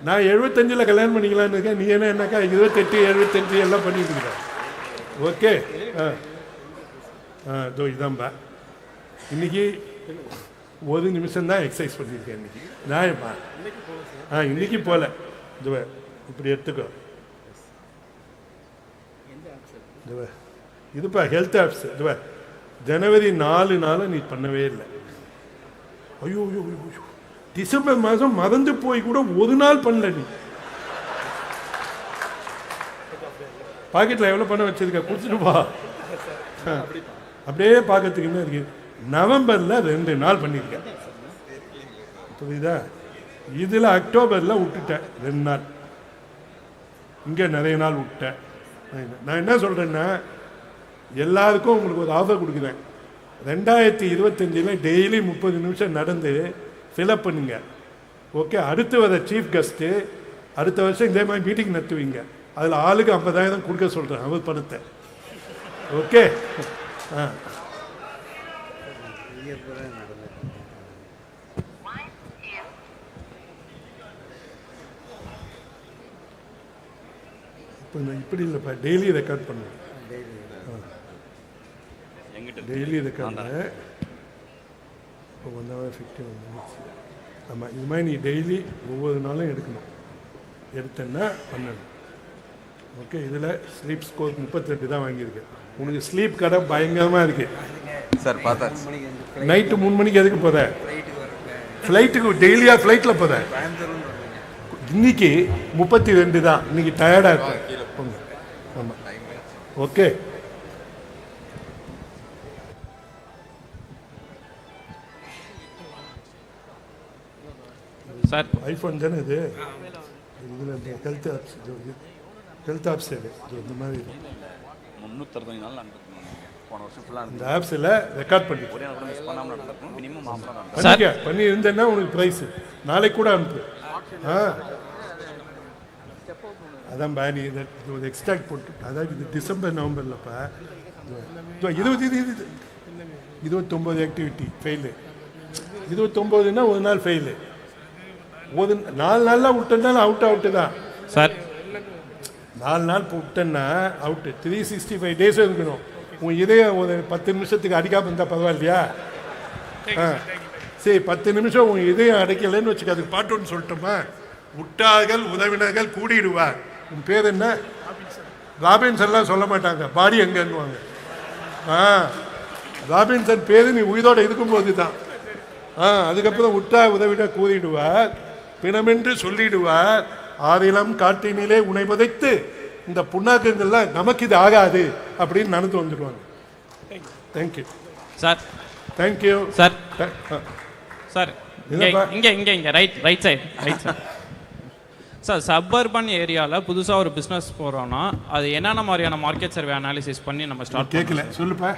நான் 75 கல்யாணம் பண்ணிக்கலான்னு இருக்கேன். நீ என்னக்கா 28, 75 எல்லாம் பண்ணிட்டு இருக்க. ஓகே, இதோ இதான்பா. இன்னைக்கு 1 நிமிஷம் தான் எக்ஸசைஸ் பண்ணியிருக்கேன் இன்னைக்கு. நியாயப்பா. இன்னைக்கு போல. இதுவ இப்படி எடுத்துக்கோ. இதுப்பா ஹெல்த் ஆப்ஸ். இதுவ ஜனவரி 4 நாளும் நீ பண்ணவே இல்லை. ஐயோ ஐயோ ஐயோ, டிசம்பர் மாதம் மறந்து போய் கூட ஒரு நாள் பண்ணல நீ. பாக்கெட்டில் எவ்வளோ பணம் வச்சிருக்க, கொடுத்துட்டு பா. அப்படியே பார்க்கறதுக்கு என்ன இருக்கு. நவம்பரில் 2 நாள் பண்ணியிருக்கேன், புரியுதா? இதில் அக்டோபரில் விட்டுட்டேன் 2 நாள். இங்கே நிறைய நாள் விட்டேன். நான் என்ன சொல்கிறேன்னா, எல்லாருக்கும் உங்களுக்கு ஒரு ஆஃபர் கொடுக்குறேன். 2025 டெய்லி 30 நிமிஷம் நடந்து ஃபில்அப் பண்ணுங்க. ஓகே, அடுத்து வர சீஃப் கெஸ்ட்டு அடுத்த வருஷம் இதே மாதிரி மீட்டிங் நடத்துவீங்க. அதில் ஆளுக்கு 50,000 கொடுக்க சொல்கிறேன் அவர் பணத்தை. ஓகே. இப்போ நான் இப்படி இல்லைப்பா, டெய்லி ரெக்கார்ட் பண்ணுவேன். டெய்லி ரெக்கார்டு இப்போ 1 hour 51 minutes. ஆமாம், இது மாதிரி நீ டெய்லி ஒவ்வொரு நாளும் எடுக்கணும். எடுத்தேன்னா பண்ணணும். ஓகே, இதில் ஸ்லீப் ஸ்கோர் 38 தான் வாங்கியிருக்கேன். உனக்கு ஸ்லீப் கடை பயங்கரமாக இருக்குது சார். பார்த்தா நைட்டு 3 மணிக்கு எதுக்கு போகிற? ஃப்ளைட்டுக்கு டெய்லியாக ஃப்ளைட்டில் போகிற? இன்னைக்கு 32 தான். இன்னைக்கு டயர்டாக இருக்கும். ஆமாம், ஓகே. சார் ஐஃபோன் தானே இது? இதில் ஹெல்த் ஆப்ஸ், ஹெல்த் ஆப்ஸ் இது இந்த மாதிரி 365 நாள் போன வருஷம் ஃபுல்லாக இந்த ஆப்ஸில் ரெக்கார்ட் பண்ணி பண்ணி இருந்தேன்னா உனக்கு ப்ரைஸு நாளைக்கு கூட அனுப்பு. அதான் பேனி இது ஒரு எக்ஸ்ட்ராக்ட் போட்டு, அதாவது இது டிசம்பர் நவம்பர்லப்பா 29 ஆக்டிவிட்டி ஃபெயிலு. 29ன்னா ஒரு நாள் ஃபெயிலு. ஒரு 4 நாளில் விட்டேன்னா அவுட்டு தான் சார். 4 நாள் விட்டேன்னா அவுட்டு. 365 டேஸ் இருக்கணும். உன் இதயம் ஒரு 10 நிமிஷத்துக்கு அடிக்காமல் இருந்தால் பரவாயில்லையா? சரி, 10 நிமிஷம் உன் இதயம் அடைக்கலைன்னு வச்சுக்க. அதுக்கு பாட்டு ஒன்று சொல்லட்டுமா? உற்றார்கள் உறவினர்கள் கூடிடுவார். உன் பேர் என்ன? ராபின்சன்லாம் சொல்ல மாட்டாங்க, பாடி எங்கன்னுவாங்க. ராபின்சன் பேர் நீ உயிரோடு இருக்கும்போது தான். அதுக்கப்புறம் உற்றா உதவிட கூறிடுவார், பிணமென்று சொல்லிடுவார், ஆறிலம் காட்டினிலே உனை புதைத்து இந்த புண்ணாக்குங்கள்லாம் நமக்கு இது ஆகாது அப்படின்னு நடந்து வந்துடுவாங்க. Thank you sir. Thank you sir. Sir இங்கே ரைட் சைட் சார். சப்பர்பன் ஏரியாவில் புதுசாக ஒரு பிஸ்னஸ் போகிறோன்னா அது என்னென்ன மாதிரியான மார்க்கெட் சர்வே அனாலிசிஸ் பண்ணி நம்ம ஸ்டார்ட் கேட்கல சொல்லுப்பா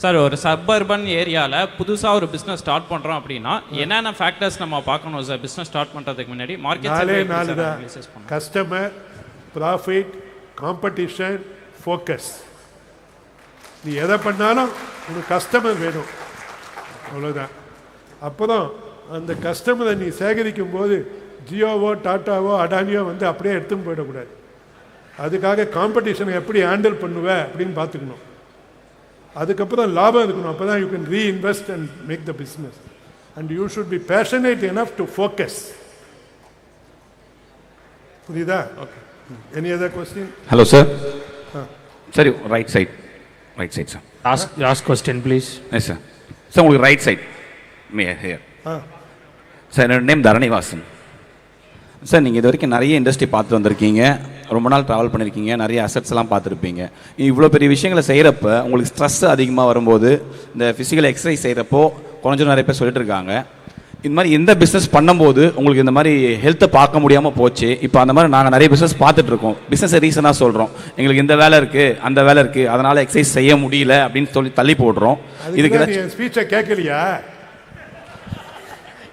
சார். ஒரு சப்பர்பன் ஏரியாவில் புதுசாக ஒரு பிஸ்னஸ் ஸ்டார்ட் பண்ணுறோம் அப்படின்னா என்னென்ன ஃபேக்டர்ஸ் நம்ம பார்க்கணும் சார் பிஸ்னஸ் ஸ்டார்ட் பண்ணுறதுக்கு முன்னாடி? மார்க்கெட் சர்வே அனாலிசிஸ் பண்ணணும். Customer, profit, competition, focus. நீ எதை பண்ணாலும் உனக்கு கஸ்டமர் வேணும், அவ்வளோதான். அப்புறம் அந்த கஸ்டமரை நீ சேகரிக்கும் போது ஜியோவோ டாட்டாவோ அடானியோ வந்து அப்படியே எடுத்துன்னு போயிடக்கூடாது. அதுக்காக காம்படிஷனை எப்படி ஹேண்டில் பண்ணுவேன் அப்படின்னு பார்த்துக்கணும். அதுக்கப்புறம் லாபம் இருக்கணும். அப்போ தான் you can reinvest and make the business. And you should be passionate enough to focus. புரியுதா? Okay. Any other question? Hello sir. சரி, right side sir. Last question please. Yes sir. Sir உங்களுக்கு ரைட் சைட் ஹியர். சார், என்னோட name Dharanivasan sir. நீங்கள் இது வரைக்கும் நிறைய industry பார்த்து வந்திருக்கீங்க, ரொம்ப நாள் ட்ராவல் பண்ணியிருக்கீங்க, நிறைய அசட்ஸ் எல்லாம் பார்த்துருப்பீங்க. இவ்வளோ பெரிய விஷயங்களை செய்கிறப்ப உங்களுக்கு ஸ்ட்ரெஸ் அதிகமாக வரும்போது, இந்த ஃபிசிக்கல் எக்ஸசைஸ் செய்கிறப்போ கொஞ்சம் நிறைய பேர் சொல்லிட்டு இருக்காங்க. இந்த மாதிரி எந்த பிஸ்னஸ் பண்ணும்போது உங்களுக்கு இந்த மாதிரி ஹெல்த்தை பார்க்க முடியாமல் போச்சு? இப்போ அந்த மாதிரி நாங்கள் நிறைய பிஸ்னஸ் பார்த்துட்ருக்கோம். பிஸ்னஸ் ரீசனாக சொல்கிறோம், எங்களுக்கு இந்த வேலை இருக்குது அந்த வேலை இருக்குது, அதனால் எக்ஸசைஸ் செய்ய முடியல அப்படின்னு சொல்லி தள்ளி போடுறோம். இதுக்கு ஸ்பீச்சை கேட்கலையா?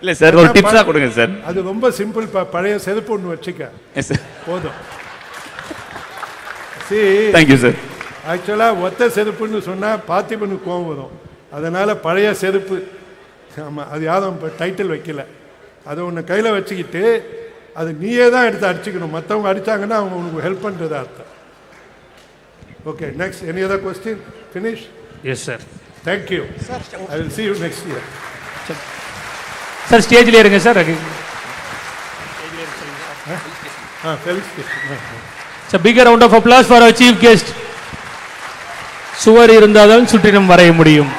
இல்லை சார், ஒரு டிப்ஸாக கொடுங்க சார். அது ரொம்ப சிம்பிள். பழைய செருப்பு ஒன்று வச்சுக்க போதும். Thank you sir. ஆக்சுவலாக ஒத்த செருப்புன்னு சொன்னால் பார்த்திபனுக்கு கோவம் வரும். அதனால் பழைய செருப்பு. ஆமாம், அது யாரும் இப்போ டைட்டில் வைக்கல. அதை ஒன்று கையில் வச்சுக்கிட்டு அது நீயே தான் எடுத்து அடிச்சுக்கணும். மற்றவங்க அடித்தாங்கன்னா அவங்க உனக்கு ஹெல்ப் பண்ணுறது அர்த்தம். Okay, next. Any other question? Finish? Yes sir. Thank you. I will see you next year. Sir ஸ்டேஜில் இருங்க sir. It's a bigger round of applause for our chief guest. சுவர் இருந்தால்தான் சுற்றிலும் வரைய முடியும்.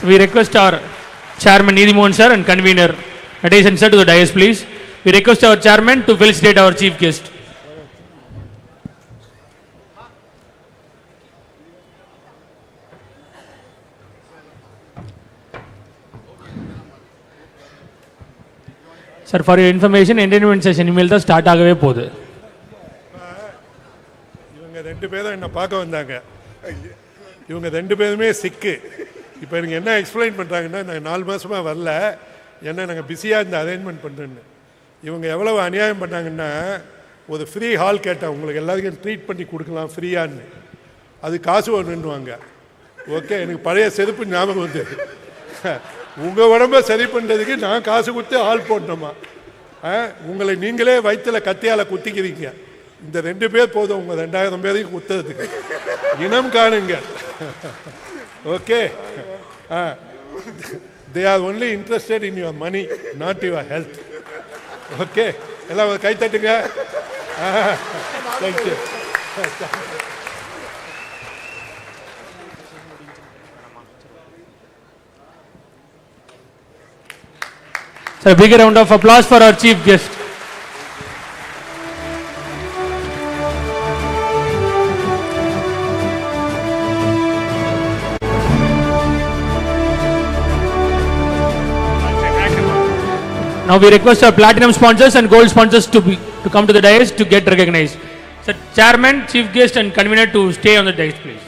We request our chairman Nidimohan sir and convener Nadeshan sir to the dais please. We request our chairman to felicitate our chief guest. Sir for your information entertainment session இனிமேல் தான் start ஆகவே போகுது. இவங்க 2 பேரும் என்னை பார்க்க வந்தாங்க. இவங்க 2 பேருமே சிக்கு. இப்போ எனக்கு என்ன எக்ஸ்பிளைன் பண்ணுறாங்கன்னா, நான் 4 மாதமாக வரல, ஏன்னா நாங்கள் பிஸியாக இந்த அரேஞ்ச்மெண்ட் பண்ணுறேன்னு. இவங்க எவ்வளவு அநியாயம் பண்ணாங்கன்னா, ஒரு ஃப்ரீ ஹால் கேட்டேன், உங்களுக்கு எல்லாருக்கும் ட்ரீட் பண்ணி கொடுக்கலாம் ஃப்ரீயான்னு. அது காசு ஒன்றுவாங்க. ஓகே, எனக்கு பழைய செருப்பு ஞாபகம் வந்து, உங்கள் உடம்பை சரி பண்ணுறதுக்கு நான் காசு கொடுத்து ஆள் போடணுமா? உங்களை நீங்களே வயிற்றில் கத்தியால் குத்திக்கிறீங்க. இந்த 2 பேர் போதும் உங்கள் 2000 பேரையும் குத்துறதுக்கு. இனம் காணுங்க. Okay, they are only interested in your money, not your health. Okay, எல்லாம் கை தட்டுங்க. Thank you. So a big round of applause for our chief guest. Now we request our platinum sponsors and gold sponsors to come to the dais to get recognized. So chairman, chief guest and convener to stay on the dais, please.